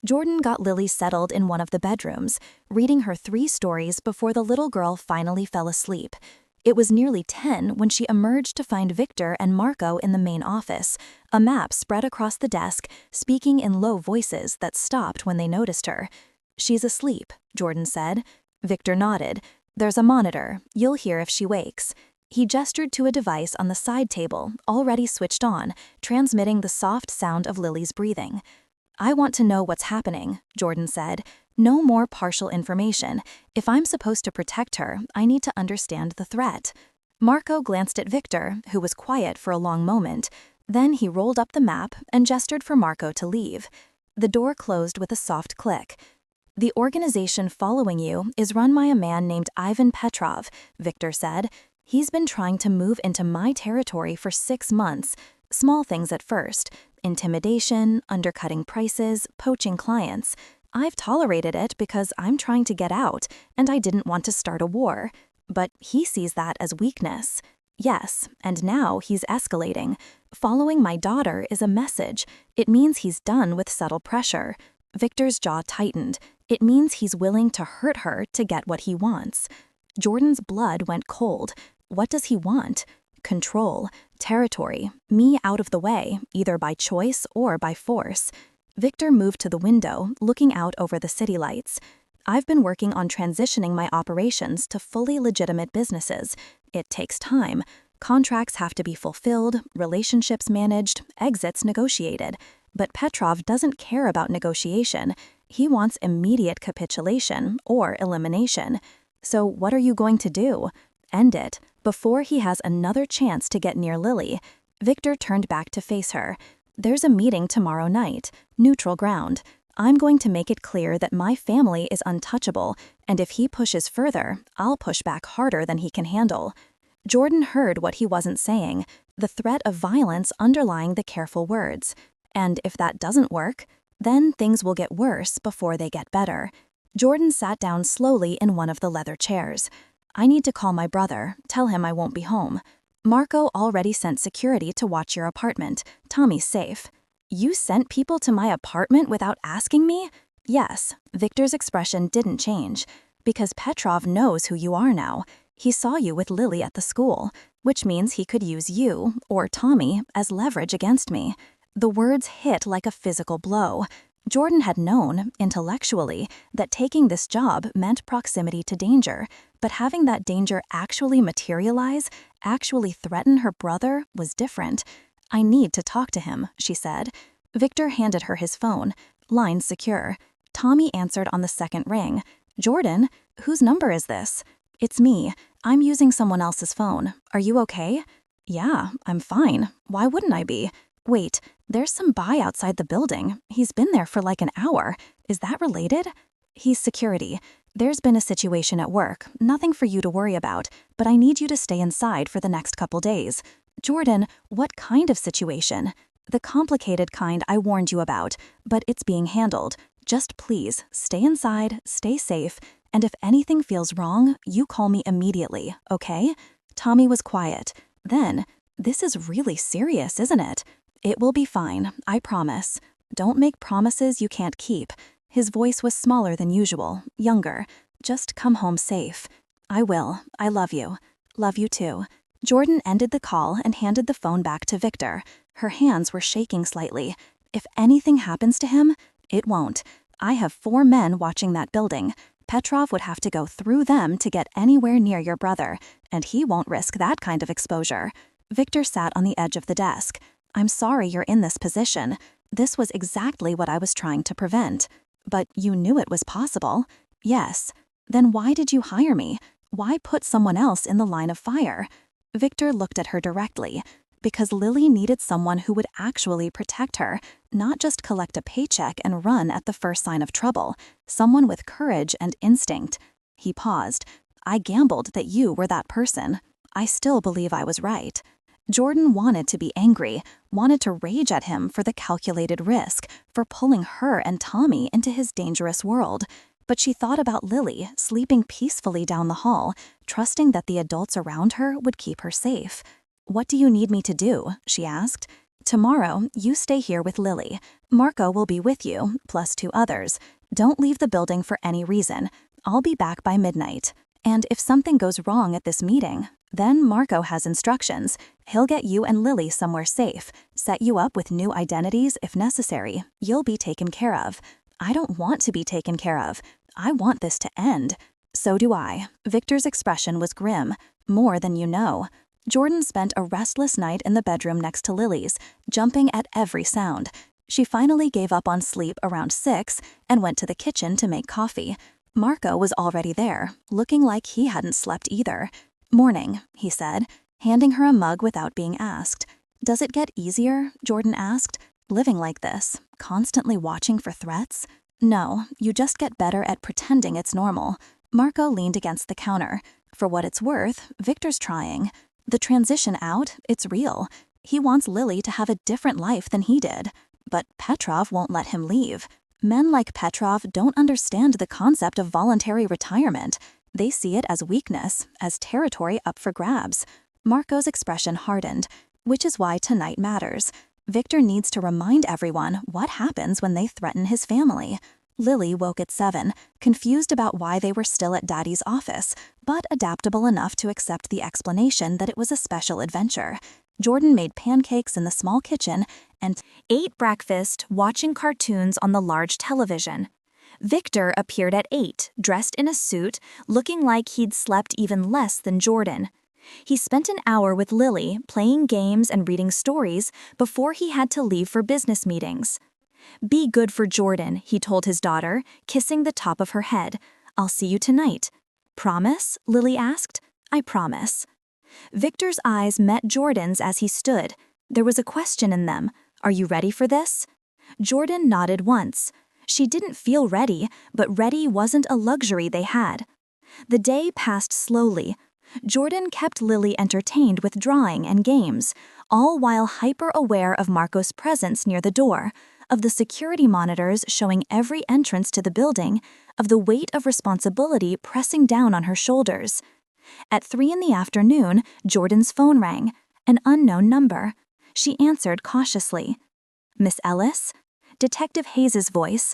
Jordan got Lily settled in one of the bedrooms, reading her 3 stories before the little girl finally fell asleep. It was nearly 10 when she emerged to find Victor and Marco in the main office, a map spread across the desk, speaking in low voices that stopped when they noticed her. "She's asleep," Jordan said. Victor nodded. "There's a monitor. You'll hear if she wakes." He gestured to a device on the side table, already switched on, transmitting the soft sound of Lily's breathing. "I want to know what's happening," Jordan said. "No more partial information. If I'm supposed to protect her, I need to understand the threat." Marco glanced at Victor, who was quiet for a long moment. Then he rolled up the map and gestured for Marco to leave. The door closed with a soft click. "The organization following you is run by a man named Ivan Petrov," Victor said. "He's been trying to move into my territory for 6 months. Small things at first. Intimidation, undercutting prices, poaching clients. I've tolerated it because I'm trying to get out, and I didn't want to start a war. But he sees that as weakness. Yes, and now he's escalating. Following my daughter is a message. It means he's done with subtle pressure." Victor's jaw tightened. It means he's willing to hurt her to get what he wants. Jordan's blood went cold. What does he want? Control, territory, me out of the way, either by choice or by force. Victor moved to the window, looking out over the city lights. "I've been working on transitioning my operations to fully legitimate businesses. It takes time. Contracts have to be fulfilled, relationships managed, exits negotiated. But Petrov doesn't care about negotiation. He wants immediate capitulation or elimination. So what are you going to do? End it, before he has another chance to get near Lily." Victor turned back to face her. "There's a meeting tomorrow night, neutral ground. I'm going to make it clear that my family is untouchable, and if he pushes further, I'll push back harder than he can handle." Jordan heard what he wasn't saying, the threat of violence underlying the careful words. And if that doesn't work, then things will get worse before they get better. Jordan sat down slowly in one of the leather chairs. "I need to call my brother, tell him I won't be home. Marco already sent security to watch your apartment. Tommy's safe." "You sent people to my apartment without asking me?" "Yes." Victor's expression didn't change. "Because Petrov knows who you are now. He saw you with Lily at the school, which means he could use you, or Tommy, as leverage against me." The words hit like a physical blow. Jordan had known, intellectually, that taking this job meant proximity to danger, but having that danger actually materialize, actually threaten her brother, was different. "I need to talk to him," she said. Victor handed her his phone. Line secure. Tommy answered on the second ring. "Jordan, whose number is this?" "It's me. I'm using someone else's phone. Are you okay?" "Yeah, I'm fine. Why wouldn't I be?" "Wait, there's some guy outside the building. He's been there for like an hour. Is that related?" "He's security. There's been a situation at work. Nothing for you to worry about, but I need you to stay inside for the next couple days." "Jordan, what kind of situation?" "The complicated kind I warned you about, but it's being handled. Just please, stay inside, stay safe, and if anything feels wrong, you call me immediately, okay?" Tommy was quiet. Then, "This is really serious, isn't it?" "It will be fine, I promise. Don't make promises you can't keep." His voice was smaller than usual, younger. "Just come home safe." "I will. I love you." "Love you too." Jordan ended the call and handed the phone back to Victor. Her hands were shaking slightly. "If anything happens to him, it won't. I have 4 men watching that building. Petrov would have to go through them to get anywhere near your brother, and he won't risk that kind of exposure." Victor sat on the edge of the desk. "I'm sorry you're in this position. This was exactly what I was trying to prevent." "But you knew it was possible." "Yes." "Then why did you hire me? Why put someone else in the line of fire?" Victor looked at her directly. "Because Lily needed someone who would actually protect her, not just collect a paycheck and run at the first sign of trouble. Someone with courage and instinct." He paused. "I gambled that you were that person. I still believe I was right." Jordan wanted to be angry, wanted to rage at him for the calculated risk, for pulling her and Tommy into his dangerous world. But she thought about Lily, sleeping peacefully down the hall, trusting that the adults around her would keep her safe. "What do you need me to do?" she asked. "Tomorrow, you stay here with Lily. Marco will be with you, plus 2 others. Don't leave the building for any reason. I'll be back by midnight. And if something goes wrong at this meeting, then Marco has instructions. He'll get you and Lily somewhere safe, set you up with new identities if necessary. You'll be taken care of." "I don't want to be taken care of. I want this to end." "So do I." Victor's expression was grim. "More than you know." Jordan spent a restless night in the bedroom next to Lily's, jumping at every sound. She finally gave up on sleep around 6 and went to the kitchen to make coffee. Marco was already there, looking like he hadn't slept either. "Morning," he said, handing her a mug without being asked. "Does it get easier?" Jordan asked. "Living like this, constantly watching for threats?" "No, you just get better at pretending it's normal." Marco leaned against the counter. "For what it's worth, Victor's trying. The transition out, it's real. He wants Lily to have a different life than he did. But Petrov won't let him leave. Men like Petrov don't understand the concept of voluntary retirement. They see it as weakness, as territory up for grabs." Marco's expression hardened, which is why tonight matters. Victor needs to remind everyone what happens when they threaten his family. Lily woke at 7, confused about why they were still at Daddy's office, but adaptable enough to accept the explanation that it was a special adventure. Jordan made pancakes in the small kitchen and ate breakfast, watching cartoons on the large television. Victor appeared at 8, dressed in a suit, looking like he'd slept even less than Jordan. He spent an hour with Lily, playing games and reading stories before he had to leave for business meetings. "Be good for Jordan," he told his daughter, kissing the top of her head. "I'll see you tonight." "Promise?" Lily asked. "I promise." Victor's eyes met Jordan's as he stood. There was a question in them. "Are you ready for this?" Jordan nodded once. She didn't feel ready, but ready wasn't a luxury they had. The day passed slowly. Jordan kept Lily entertained with drawing and games, all while hyper-aware of Marco's presence near the door, of the security monitors showing every entrance to the building, of the weight of responsibility pressing down on her shoulders. At 3 in the afternoon, Jordan's phone rang, an unknown number. She answered cautiously. "Miss Ellis?" Detective Hayes's voice.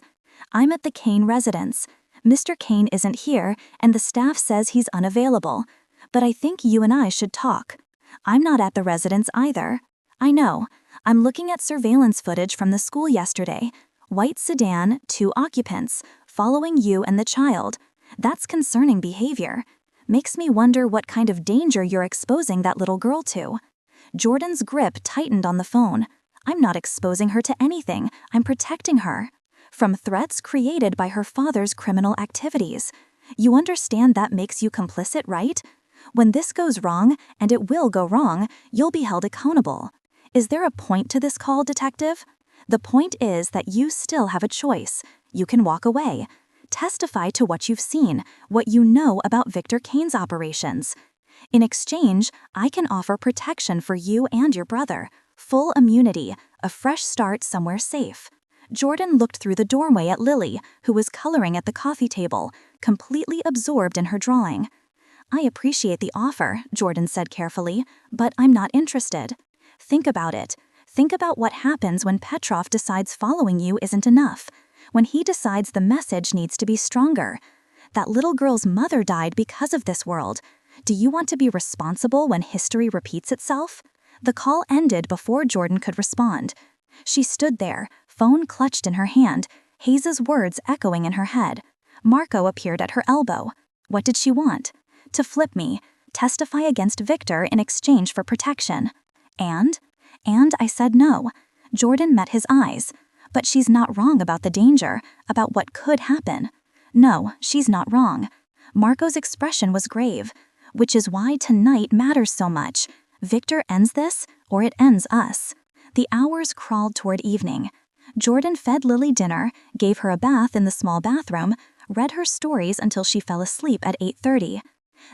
"I'm at the Kane residence. Mr. Kane isn't here, and the staff says he's unavailable. But I think you and I should talk. I'm not at the residence either. I know. I'm looking at surveillance footage from the school yesterday. White sedan, 2 occupants, following you and the child. That's concerning behavior. Makes me wonder what kind of danger you're exposing that little girl to." Jordan's grip tightened on the phone. "I'm not exposing her to anything. I'm protecting her. From threats created by her father's criminal activities. You understand that makes you complicit, right? When this goes wrong, and it will go wrong, you'll be held accountable. Is there a point to this call, detective? The point is that you still have a choice. You can walk away. Testify to what you've seen, what you know about Victor Kane's operations. In exchange, I can offer protection for you and your brother, full immunity, a fresh start somewhere safe." Jordan looked through the doorway at Lily, who was coloring at the coffee table, completely absorbed in her drawing. "I appreciate the offer," Jordan said carefully, "but I'm not interested. Think about it. Think about what happens when Petrov decides following you isn't enough, when he decides the message needs to be stronger. That little girl's mother died because of this world. Do you want to be responsible when history repeats itself?" The call ended before Jordan could respond. She stood there, phone clutched in her hand, Hayes's words echoing in her head. Marco appeared at her elbow. What did she want? To flip me, testify against Victor in exchange for protection. And I said no. Jordan met his eyes. But she's not wrong about the danger, about what could happen. No, she's not wrong. Marco's expression was grave, which is why tonight matters so much. Victor ends this, or it ends us. The hours crawled toward evening. Jordan fed Lily dinner, gave her a bath in the small bathroom, read her stories until she fell asleep at 8:30.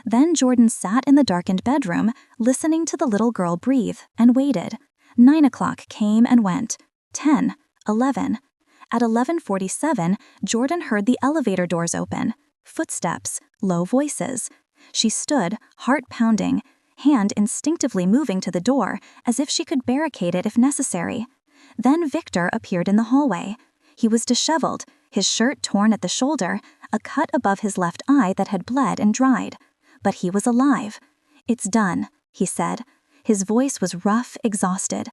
Then Jordan sat in the darkened bedroom, listening to the little girl breathe, and waited. 9 o'clock came and went. 10, 11. At 11:47, Jordan heard the elevator doors open. Footsteps, low voices. She stood, heart pounding, hand instinctively moving to the door, as if she could barricade it if necessary. Then Victor appeared in the hallway. He was disheveled, his shirt torn at the shoulder, a cut above his left eye that had bled and dried. But he was alive. "It's done," he said. His voice was rough, exhausted.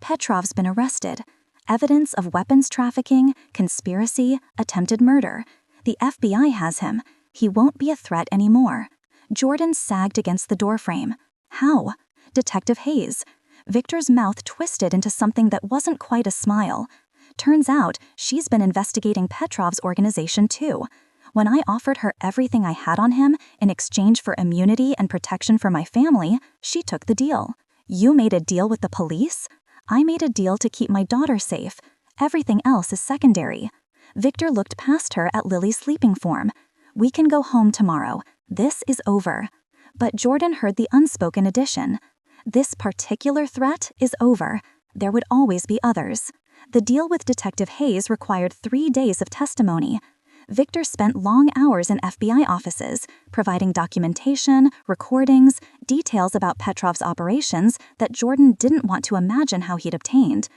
"Petrov's been arrested. Evidence of weapons trafficking, conspiracy, attempted murder. The FBI has him. He won't be a threat anymore." Jordan sagged against the doorframe. How? Detective Hayes. Victor's mouth twisted into something that wasn't quite a smile. Turns out, she's been investigating Petrov's organization too. When I offered her everything I had on him in exchange for immunity and protection for my family, she took the deal. You made a deal with the police? I made a deal to keep my daughter safe. Everything else is secondary. Victor looked past her at Lily's sleeping form. We can go home tomorrow. This is over. But Jordan heard the unspoken addition. This particular threat is over. There would always be others. The deal with Detective Hayes required 3 days of testimony. Victor spent long hours in FBI offices, providing documentation, recordings, details about Petrov's operations that Jordan didn't want to imagine how he'd obtained.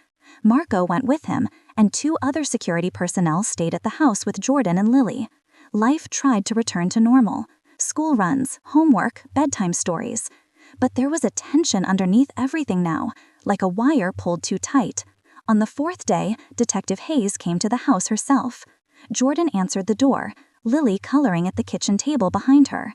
Marco went with him, and 2 other security personnel stayed at the house with Jordan and Lily. Life tried to return to normal. School runs, homework, bedtime stories. But there was a tension underneath everything now, like a wire pulled too tight. On the 4th day, Detective Hayes came to the house herself. Jordan answered the door, Lily coloring at the kitchen table behind her.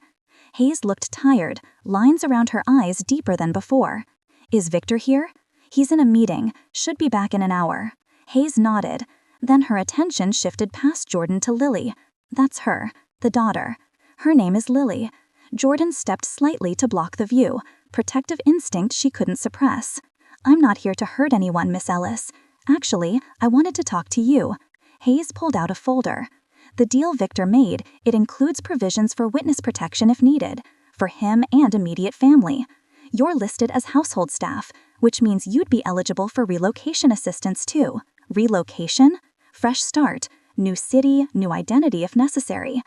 Hayes looked tired, lines around her eyes deeper than before. "Is Victor here?" "He's in a meeting, should be back in an hour." Hayes nodded. Then her attention shifted past Jordan to Lily. That's her, the daughter. Her name is Lily. Jordan stepped slightly to block the view, protective instinct she couldn't suppress. "I'm not here to hurt anyone, Miss Ellis. Actually, I wanted to talk to you." Hayes pulled out a folder. The deal Victor made, it includes provisions for witness protection if needed, for him and immediate family. You're listed as household staff, which means you'd be eligible for relocation assistance too. Relocation? Fresh start. New city, new identity if necessary.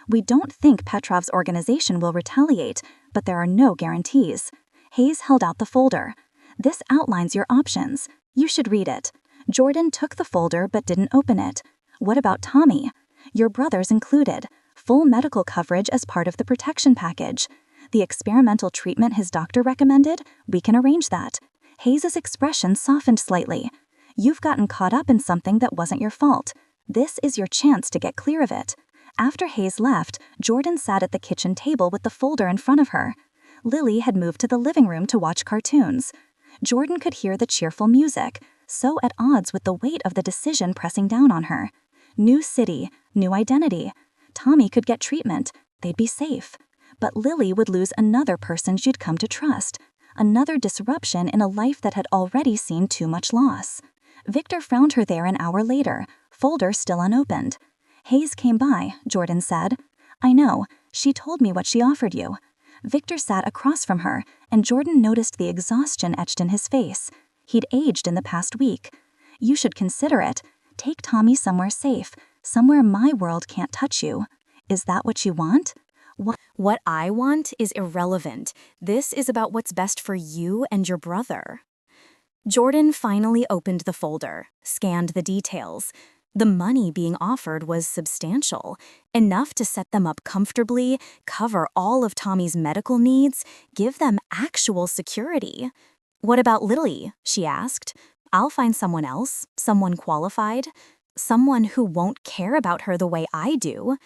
We don't think Petrov's organization will retaliate, but there are no guarantees. Hayes held out the folder. "This outlines your options. You should read it." Jordan took the folder but didn't open it. "What about Tommy? Your brother's included. Full medical coverage as part of the protection package. The experimental treatment his doctor recommended? We can arrange that." Hayes' expression softened slightly. "You've gotten caught up in something that wasn't your fault. This is your chance to get clear of it." After Hayes left, Jordan sat at the kitchen table with the folder in front of her. Lily had moved to the living room to watch cartoons. Jordan could hear the cheerful music, so at odds with the weight of the decision pressing down on her. New city, new identity. Tommy could get treatment. They'd be safe. But Lily would lose another person she'd come to trust. Another disruption in a life that had already seen too much loss. Victor found her there an hour later, folder still unopened. "Hayes came by," Jordan said. "I know. She told me what she offered you." Victor sat across from her, and Jordan noticed the exhaustion etched in his face. He'd aged in the past week. "You should consider it. Take Tommy somewhere safe, somewhere my world can't touch you." "Is that what you want?" What I want is irrelevant. This is about what's best for you and your brother." Jordan finally opened the folder, scanned the details. The money being offered was substantial, enough to set them up comfortably, cover all of Tommy's medical needs, give them actual security. "What about Lily?" she asked. "I'll find someone else, someone qualified, someone who won't care about her the way I do."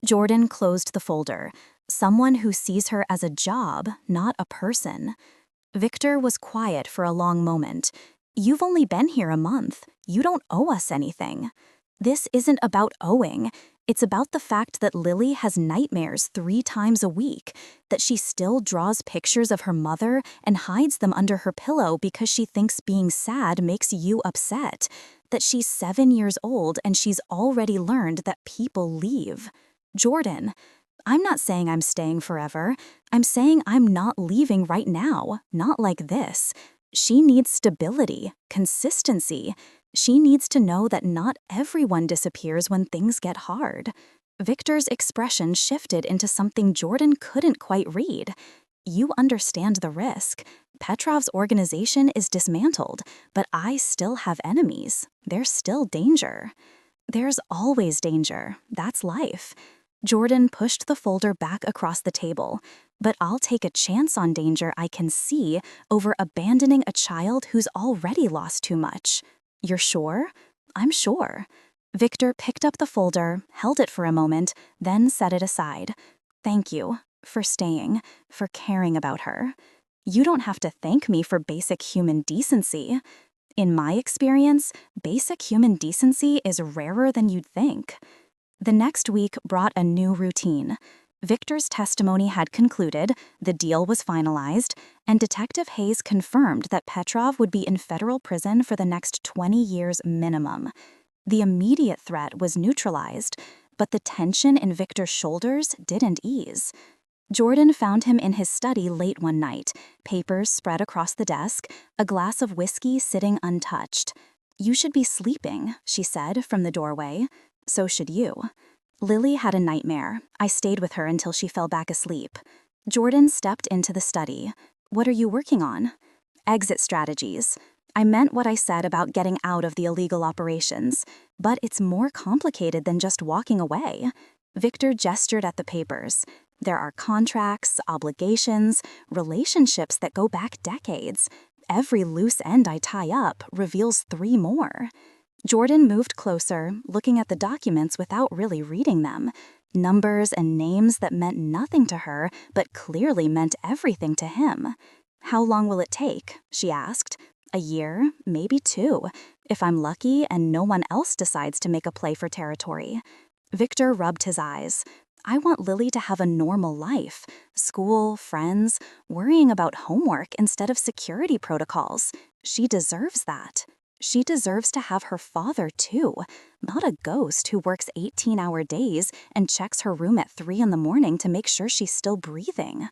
Jordan closed the folder. Someone who sees her as a job, not a person. Victor was quiet for a long moment. "You've only been here a month. You don't owe us anything." "This isn't about owing. It's about the fact that Lily has nightmares 3 times a week, that she still draws pictures of her mother and hides them under her pillow because she thinks being sad makes you upset, that she's 7 years old and she's already learned that people leave." "Jordan, I'm not saying I'm staying forever. I'm saying I'm not leaving right now, not like this. She needs stability, consistency. She needs to know that not everyone disappears when things get hard. Victor's expression shifted into something Jordan couldn't quite read. You understand the risk. Petrov's organization is dismantled, but I still have enemies. There's still danger. There's always danger. That's life. Jordan pushed the folder back across the table. But I'll take a chance on danger I can see over abandoning a child who's already lost too much. You're sure? I'm sure. Victor picked up the folder, held it for a moment, then set it aside. Thank you for staying, for caring about her. You don't have to thank me for basic human decency. In my experience, basic human decency is rarer than you'd think. The next week brought a new routine. Victor's testimony had concluded, the deal was finalized, and Detective Hayes confirmed that Petrov would be in federal prison for the next 20 years minimum. The immediate threat was neutralized, but the tension in Victor's shoulders didn't ease. Jordan found him in his study late one night, papers spread across the desk, a glass of whiskey sitting untouched. You should be sleeping, she said from the doorway. So should you. Lily had a nightmare. I stayed with her until she fell back asleep. Jordan stepped into the study. What are you working on? Exit strategies. I meant what I said about getting out of the illegal operations, but it's more complicated than just walking away. Victor gestured at the papers. There are contracts, obligations, relationships that go back decades. Every loose end I tie up reveals 3 more. Jordan moved closer, looking at the documents without really reading them. Numbers and names that meant nothing to her, but clearly meant everything to him. How long will it take? She asked. A year, maybe 2, if I'm lucky and no one else decides to make a play for territory. Victor rubbed his eyes. I want Lily to have a normal life. School, friends, worrying about homework instead of security protocols. She deserves that. She deserves to have her father, too, not a ghost who works 18-hour days and checks her room at 3 in the morning to make sure she's still breathing.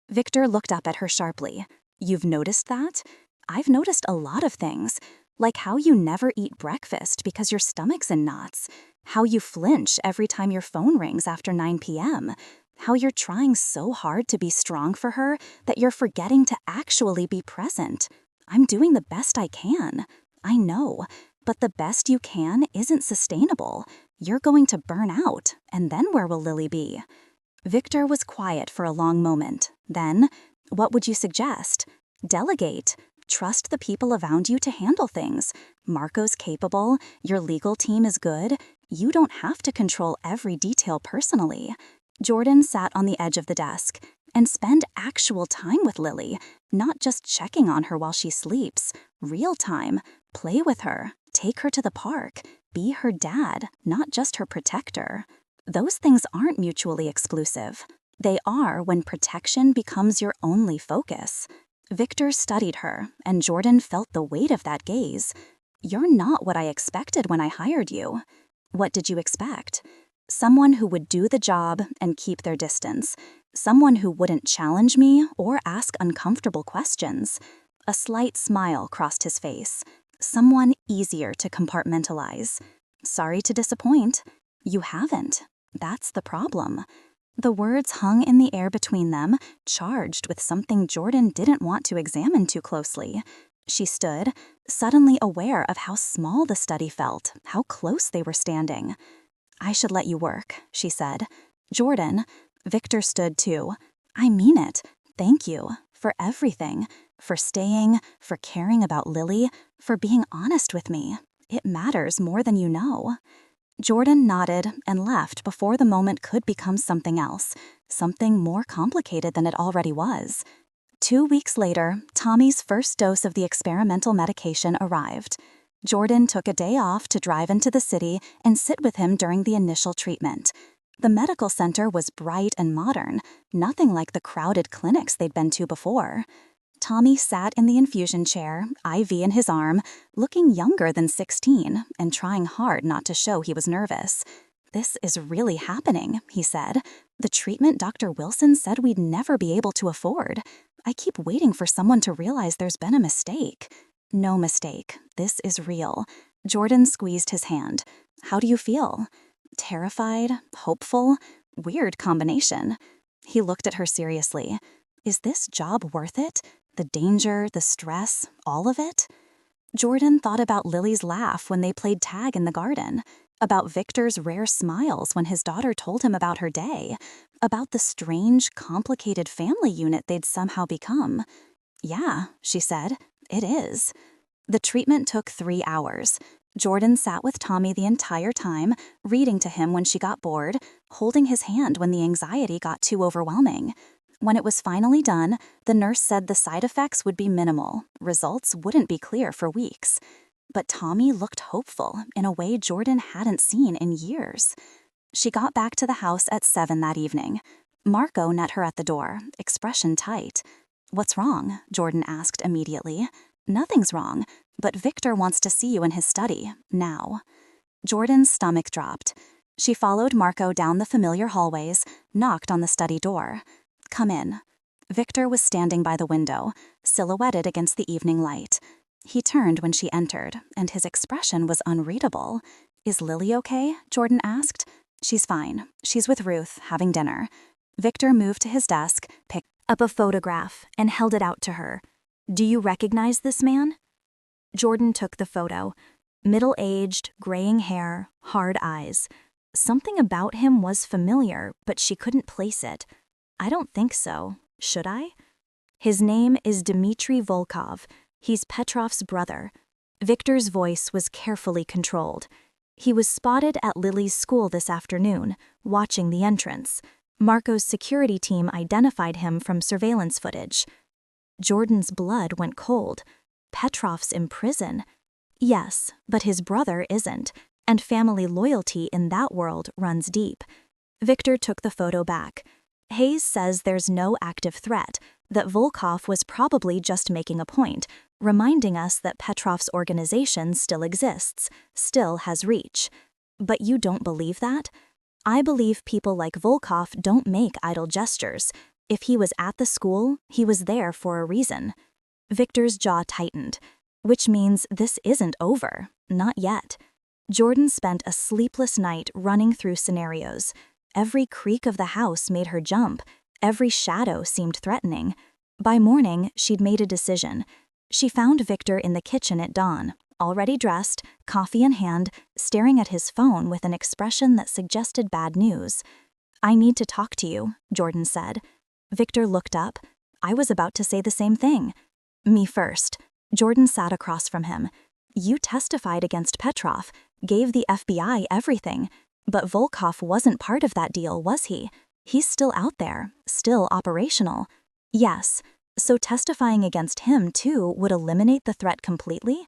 Victor looked up at her sharply. You've noticed that? I've noticed a lot of things, like how you never eat breakfast because your stomach's in knots, how you flinch every time your phone rings after 9 p.m., how you're trying so hard to be strong for her that you're forgetting to actually be present. I'm doing the best I can. I know, but the best you can isn't sustainable. You're going to burn out, and then where will Lily be? Victor was quiet for a long moment. Then, what would you suggest? Delegate. Trust the people around you to handle things. Marco's capable, your legal team is good. You don't have to control every detail personally. Jordan sat on the edge of the desk. And spend actual time with Lily, not just checking on her while she sleeps. Real time. Play with her. Take her to the park. Be her dad, not just her protector. Those things aren't mutually exclusive. They are when protection becomes your only focus. Victor studied her, and Jordan felt the weight of that gaze. You're not what I expected when I hired you. What did you expect? Someone who would do the job and keep their distance. Someone who wouldn't challenge me or ask uncomfortable questions. A slight smile crossed his face. Someone easier to compartmentalize. Sorry to disappoint. You haven't. That's the problem. The words hung in the air between them, charged with something Jordan didn't want to examine too closely. She stood, suddenly aware of how small the study felt, how close they were standing. I should let you work, she said. Jordan, Victor stood too. I mean it. Thank you for everything, for staying, for caring about Lily, for being honest with me. It matters more than you know. Jordan nodded and left before the moment could become something else, something more complicated than it already was. 2 weeks later, Tommy's first dose of the experimental medication arrived. Jordan took a day off to drive into the city and sit with him during the initial treatment. The medical center was bright and modern, nothing like the crowded clinics they'd been to before. Tommy sat in the infusion chair, IV in his arm, looking younger than 16 and trying hard not to show he was nervous. "This is really happening," he said. "The treatment Dr. Wilson said we'd never be able to afford. I keep waiting for someone to realize there's been a mistake." "No mistake. This is real." Jordan squeezed his hand. "How do you feel?" "Terrified, hopeful, weird combination." He looked at her seriously. "Is this job worth it? The danger, the stress, all of it?" Jordan thought about Lily's laugh when they played tag in the garden, about Victor's rare smiles when his daughter told him about her day, about the strange, complicated family unit they'd somehow become. "Yeah," she said, "it is." The treatment took 3 hours. Jordan sat with Tommy the entire time, reading to him when she got bored, holding his hand when the anxiety got too overwhelming. When it was finally done, the nurse said the side effects would be minimal. Results wouldn't be clear for weeks. But Tommy looked hopeful in a way Jordan hadn't seen in years. She got back to the house at 7 that evening. Marco met her at the door, expression tight. "What's wrong?" Jordan asked immediately. "Nothing's wrong, but Victor wants to see you in his study, now." Jordan's stomach dropped. She followed Marco down the familiar hallways, knocked on the study door. "Come in." Victor was standing by the window, silhouetted against the evening light. He turned when she entered, and his expression was unreadable. "Is Lily okay?" Jordan asked. "She's fine. She's with Ruth, having dinner." Victor moved to his desk, picked Up a photograph and held it out to her. "Do you recognize this man?" Jordan took the photo. Middle-aged, graying hair, hard eyes. Something about him was familiar, but she couldn't place it. "I don't think so. Should I?" "His name is Dmitry Volkov. He's Petrov's brother." Victor's voice was carefully controlled. "He was spotted at Lily's school this afternoon, watching the entrance. Marco's security team identified him from surveillance footage." Jordan's blood went cold. Petrov's in prison. Yes, but his brother isn't, and family loyalty in that world runs deep. Victor took the photo back. "Hayes says there's no active threat, that Volkov was probably just making a point, reminding us that Petrov's organization still exists, still has reach. But you don't believe that?" "I believe people like Volkov don't make idle gestures. If he was at the school, he was there for a reason." Victor's jaw tightened. "Which means this isn't over. Not yet." Jordan spent a sleepless night running through scenarios. Every creak of the house made her jump. Every shadow seemed threatening. By morning, she'd made a decision. She found Victor in the kitchen at dawn, already dressed, coffee in hand, staring at his phone with an expression that suggested bad news. "I need to talk to you," Jordan said. Victor looked up. "I was about to say the same thing." "Me first." Jordan sat across from him. "You testified against Petrov, gave the FBI everything. But Volkov wasn't part of that deal, was he? He's still out there, still operational." "Yes. So testifying against him, too, would eliminate the threat completely?"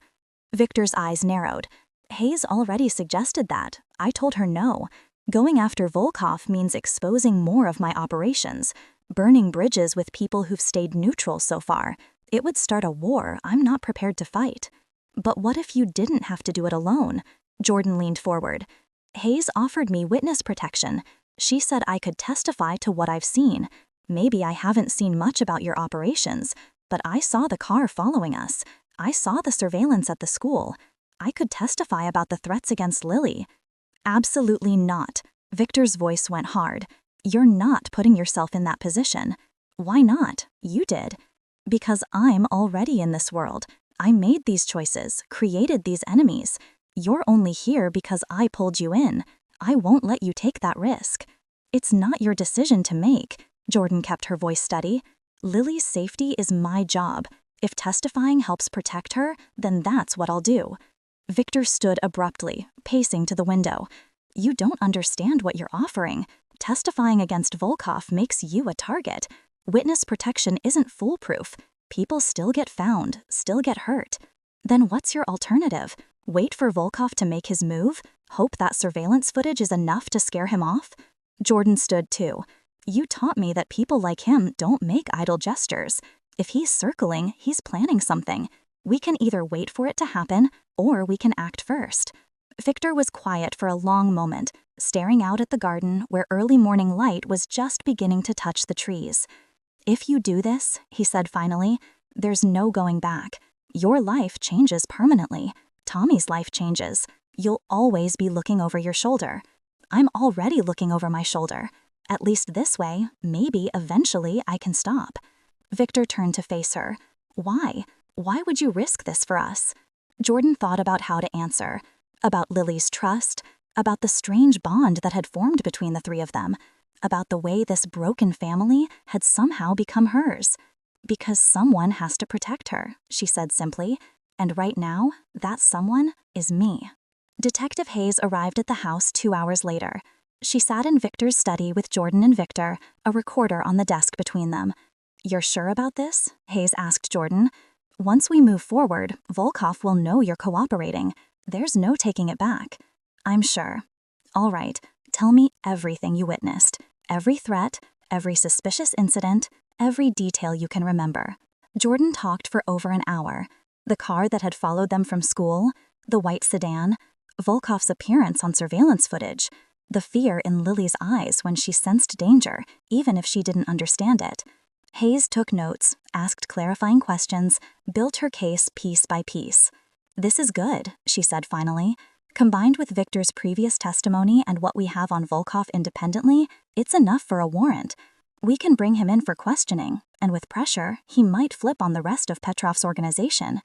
Victor's eyes narrowed. "Hayes already suggested that. I told her no. Going after Volkov means exposing more of my operations, burning bridges with people who've stayed neutral so far. It would start a war I'm not prepared to fight." "But what if you didn't have to do it alone?" Jordan leaned forward. "Hayes offered me witness protection. She said I could testify to what I've seen. Maybe I haven't seen much about your operations, but I saw the car following us. I saw the surveillance at the school. I could testify about the threats against Lily." "Absolutely not." Victor's voice went hard. "You're not putting yourself in that position." "Why not? You did." "Because I'm already in this world. I made these choices, created these enemies. You're only here because I pulled you in. I won't let you take that risk." "It's not your decision to make." Jordan kept her voice steady. "Lily's safety is my job. If testifying helps protect her, then that's what I'll do." Victor stood abruptly, pacing to the window. "You don't understand what you're offering. Testifying against Volkov makes you a target. Witness protection isn't foolproof. People still get found, still get hurt. Then what's your alternative? Wait for Volkov to make his move? Hope that surveillance footage is enough to scare him off?" Jordan stood too. "You taught me that people like him don't make idle gestures. If he's circling, he's planning something. We can either wait for it to happen, or we can act first." Victor was quiet for a long moment, staring out at the garden where early morning light was just beginning to touch the trees. "If you do this," he said finally, "there's no going back. Your life changes permanently. Tommy's life changes. You'll always be looking over your shoulder. I'm already looking over my shoulder. At least this way, maybe eventually I can stop." Victor turned to face her. "Why? Why would you risk this for us?" Jordan thought about how to answer. About Lily's trust, about the strange bond that had formed between the three of them, about the way this broken family had somehow become hers. "Because someone has to protect her," she said simply, "and right now, that someone is me." Detective Hayes arrived at the house 2 hours later. She sat in Victor's study with Jordan and Victor, a recorder on the desk between them. "You're sure about this?" Hayes asked Jordan. "Once we move forward, Volkov will know you're cooperating. There's no taking it back." "I'm sure." "All right, tell me everything you witnessed. Every threat, every suspicious incident, every detail you can remember." Jordan talked for over an hour. The car that had followed them from school, the white sedan, Volkov's appearance on surveillance footage, the fear in Lily's eyes when she sensed danger, even if she didn't understand it. Hayes took notes, asked clarifying questions, built her case piece by piece. "This is good," she said finally. "Combined with Victor's previous testimony and what we have on Volkov independently, it's enough for a warrant. We can bring him in for questioning, and with pressure, he might flip on the rest of Petrov's organization."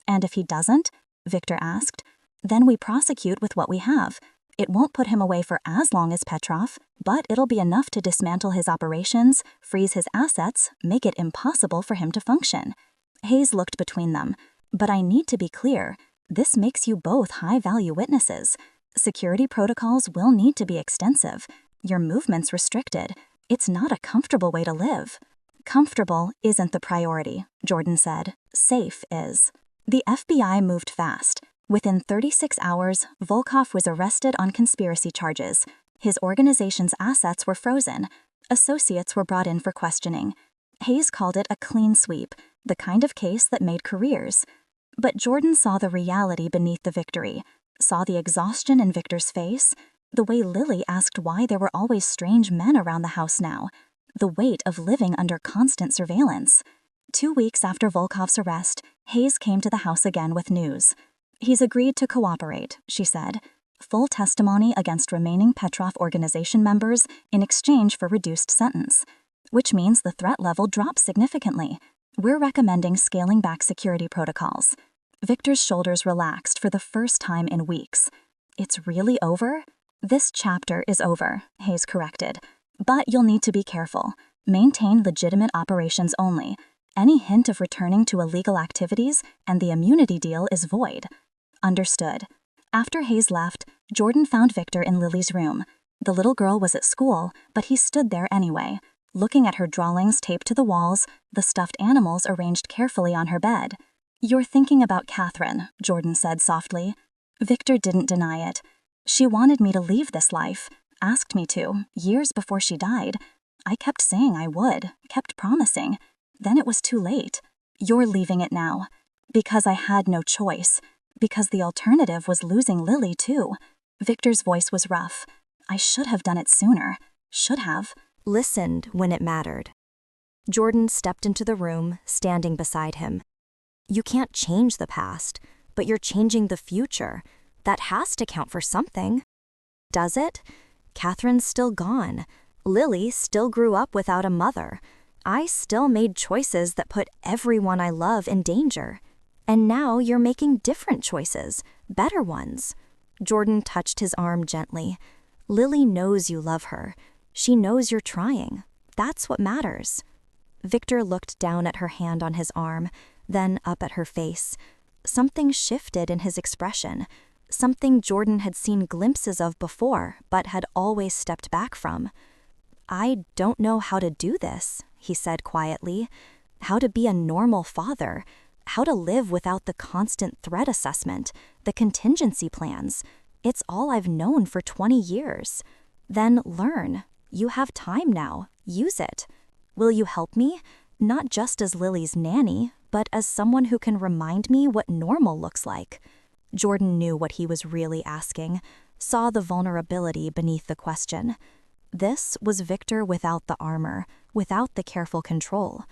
"And if he doesn't?" Victor asked. "Then we prosecute with what we have. It won't put him away for as long as Petrov, but it'll be enough to dismantle his operations, freeze his assets, make it impossible for him to function." Hayes looked between them. "But I need to be clear. This makes you both high-value witnesses. Security protocols will need to be extensive. Your movement's restricted. It's not a comfortable way to live." "Comfortable isn't the priority," Jordan said. "Safe is." The FBI moved fast. Within 36 hours, Volkov was arrested on conspiracy charges. His organization's assets were frozen. Associates were brought in for questioning. Hayes called it a clean sweep, the kind of case that made careers. But Jordan saw the reality beneath the victory, saw the exhaustion in Victor's face, the way Lily asked why there were always strange men around the house now, the weight of living under constant surveillance. 2 weeks after Volkov's arrest, Hayes came to the house again with news. "He's agreed to cooperate," she said. "Full testimony against remaining Petrov organization members in exchange for reduced sentence. Which means the threat level drops significantly. We're recommending scaling back security protocols." Victor's shoulders relaxed for the first time in weeks. "It's really over?" "This chapter is over," Hayes corrected. "But you'll need to be careful. Maintain legitimate operations only. Any hint of returning to illegal activities, and the immunity deal is void." "Understood." After Hayes left, Jordan found Victor in Lily's room. The little girl was at school, but he stood there anyway, looking at her drawings taped to the walls, the stuffed animals arranged carefully on her bed. "You're thinking about Catherine," Jordan said softly. Victor didn't deny it. "She wanted me to leave this life, asked me to, years before she died. I kept saying I would, kept promising. Then it was too late. You're leaving it now." "Because I had no choice. Because the alternative was losing Lily, too." Victor's voice was rough. "I should have done it sooner. Should have." Listened when it mattered. Jordan stepped into the room, standing beside him. "You can't change the past, but you're changing the future. That has to count for something." "Does it? Catherine's still gone. Lily still grew up without a mother. I still made choices that put everyone I love in danger. And now you're making different choices, better ones." Jordan touched his arm gently. "Lily knows you love her. She knows you're trying. That's what matters." Victor looked down at her hand on his arm, then up at her face. Something shifted in his expression, something Jordan had seen glimpses of before, but had always stepped back from. "I don't know how to do this," he said quietly. "How to be a normal father. How to live without the constant threat assessment, the contingency plans. It's all I've known for 20 years. Then learn. You have time now. Use it. Will you help me? Not just as Lily's nanny, but as someone who can remind me what normal looks like." Jordan knew what he was really asking, saw the vulnerability beneath the question. This was Victor without the armor, without the careful control.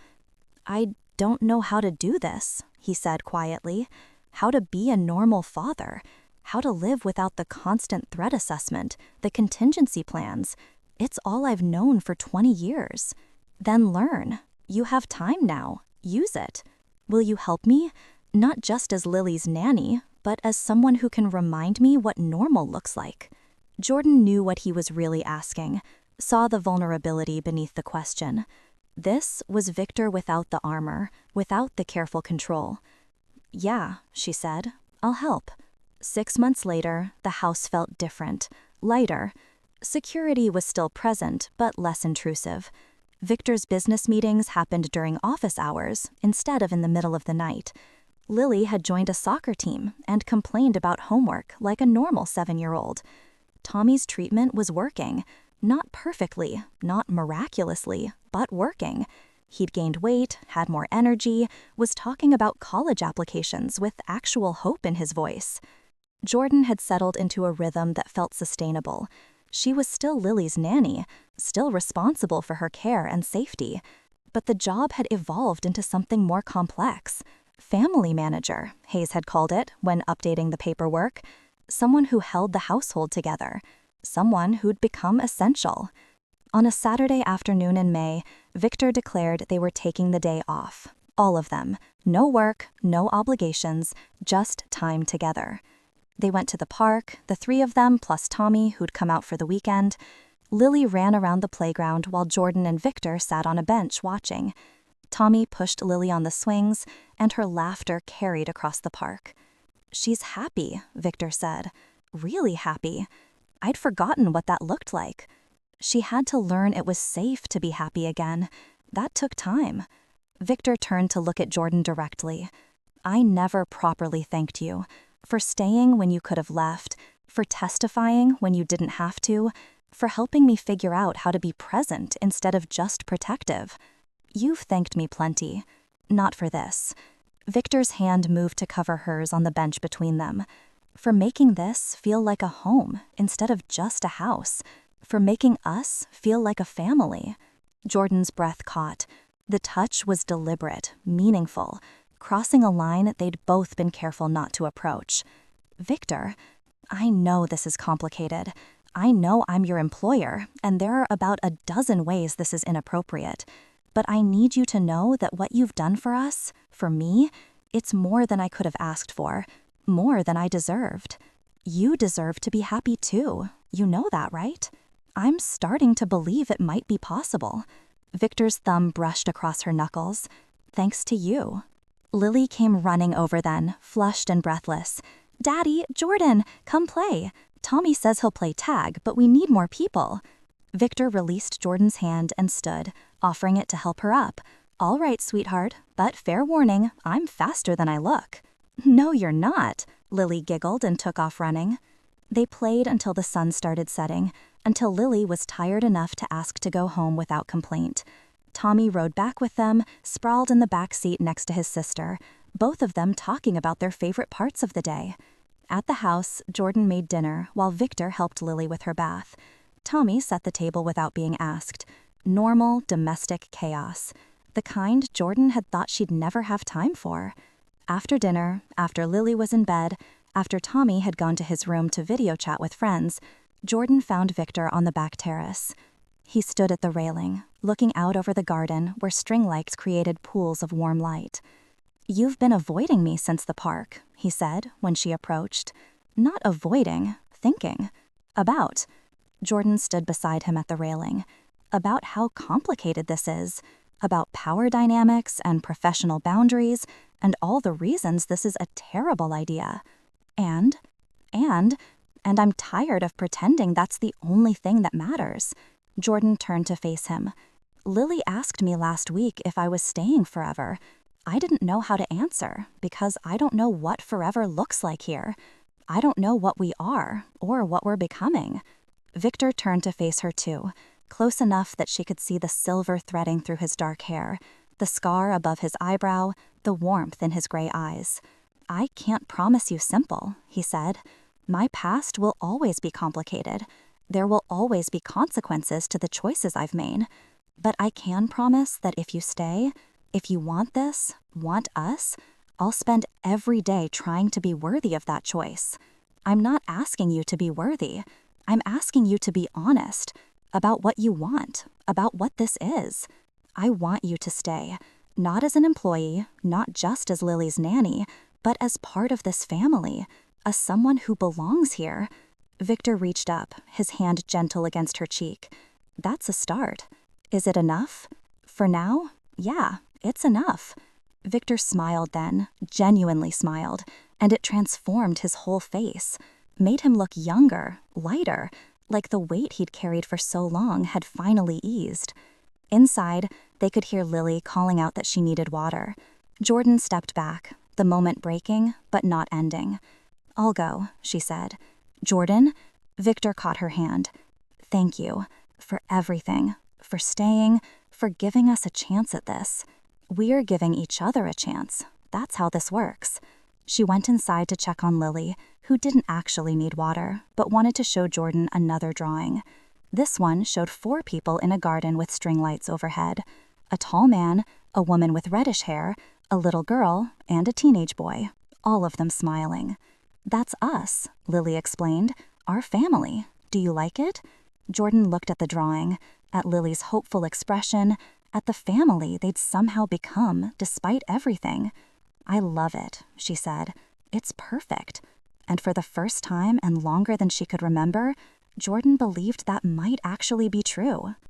"I don't know how to do this," he said quietly. "How to be a normal father. How to live without the constant threat assessment, the contingency plans. It's all I've known for 20 years. Then learn. You have time now. Use it. Will you help me? Not just as Lily's nanny, but as someone who can remind me what normal looks like." Jordan knew what he was really asking, saw the vulnerability beneath the question. This was Victor without the armor, without the careful control. "Yeah," she said, "I'll help." 6 months later, the house felt different, lighter. Security was still present, but less intrusive. Victor's business meetings happened during office hours instead of in the middle of the night. Lily had joined a soccer team and complained about homework like a normal 7-year-old. Tommy's treatment was working. Not perfectly, not miraculously, but working. He'd gained weight, had more energy, was talking about college applications with actual hope in his voice. Jordan had settled into a rhythm that felt sustainable. She was still Lily's nanny, still responsible for her care and safety. But the job had evolved into something more complex. Family manager, Hayes had called it when updating the paperwork. Someone who held the household together. Someone who'd become essential. On a Saturday afternoon in May, Victor declared they were taking the day off. All of them. No work, no obligations, just time together. They went to the park, the 3 of them plus Tommy, who'd come out for the weekend. Lily ran around the playground while Jordan and Victor sat on a bench watching. Tommy pushed Lily on the swings, and her laughter carried across the park. "She's happy," Victor said. "Really happy. I'd forgotten what that looked like." She had to learn it was safe to be happy again. That took time. Victor turned to look at Jordan directly. "I never properly thanked you. For staying when you could have left. For testifying when you didn't have to. For helping me figure out how to be present instead of just protective. You've thanked me plenty. Not for this." Victor's hand moved to cover hers on the bench between them. "For making this feel like a home instead of just a house. For making us feel like a family." Jordan's breath caught. The touch was deliberate, meaningful, crossing a line they'd both been careful not to approach. "Victor, I know this is complicated. I know I'm your employer, and there are about a dozen ways this is inappropriate. But I need you to know that what you've done for us, for me, it's more than I could have asked for, more than I deserved. You deserve to be happy too. You know that, right? I'm starting to believe it might be possible." Victor's thumb brushed across her knuckles. "Thanks to you." Lily came running over then, flushed and breathless. "Daddy, Jordan, come play. Tommy says he'll play tag, but we need more people." Victor released Jordan's hand and stood, offering it to help her up. "All right, sweetheart, but fair warning, I'm faster than I look." "No, you're not," Lily giggled and took off running. They played until the sun started setting, until Lily was tired enough to ask to go home without complaint. Tommy rode back with them, sprawled in the back seat next to his sister, both of them talking about their favorite parts of the day. At the house, Jordan made dinner while Victor helped Lily with her bath. Tommy set the table without being asked. Normal, domestic chaos. The kind Jordan had thought she'd never have time for. After dinner, after Lily was in bed, after Tommy had gone to his room to video chat with friends, Jordan found Victor on the back terrace. He stood at the railing, looking out over the garden where string lights created pools of warm light. "You've been avoiding me since the park," he said when she approached. "Not avoiding, thinking. About." Jordan stood beside him at the railing. "About how complicated this is. About power dynamics and professional boundaries and all the reasons this is a terrible idea. And I'm tired of pretending that's the only thing that matters." Jordan turned to face him. "Lily asked me last week if I was staying forever. I didn't know how to answer because I don't know what forever looks like here. I don't know what we are or what we're becoming." Victor turned to face her too, close enough that she could see the silver threading through his dark hair, the scar above his eyebrow, the warmth in his gray eyes. I can't promise you simple, he said. My past will always be complicated. There will always be consequences to the choices I've made. But I can promise that if you stay, if you want this, want us, I'll spend every day trying to be worthy of that choice. I'm not asking you to be worthy. I'm asking you to be honest about what you want, about what this is. I want you to stay, not as an employee, not just as Lily's nanny, but as part of this family, as someone who belongs here. Victor reached up, his hand gentle against her cheek. That's a start. Is it enough? For now, yeah, it's enough. Victor smiled then, genuinely smiled, and it transformed his whole face, made him look younger, lighter, like the weight he'd carried for so long had finally eased. Inside, they could hear Lily calling out that she needed water. Jordan stepped back, the moment breaking, but not ending. I'll go, she said. Jordan? Victor caught her hand. Thank you for everything, for staying, for giving us a chance at this. We're giving each other a chance. That's how this works. She went inside to check on Lily, who didn't actually need water, but wanted to show Jordan another drawing. This one showed 4 people in a garden with string lights overhead. A tall man, a woman with reddish hair, a little girl, and a teenage boy, all of them smiling. That's us, Lily explained. Our family. Do you like it? Jordan looked at the drawing, at Lily's hopeful expression, at the family they'd somehow become despite everything. I love it, she said. It's perfect. And for the first time and longer than she could remember, Jordan believed that might actually be true.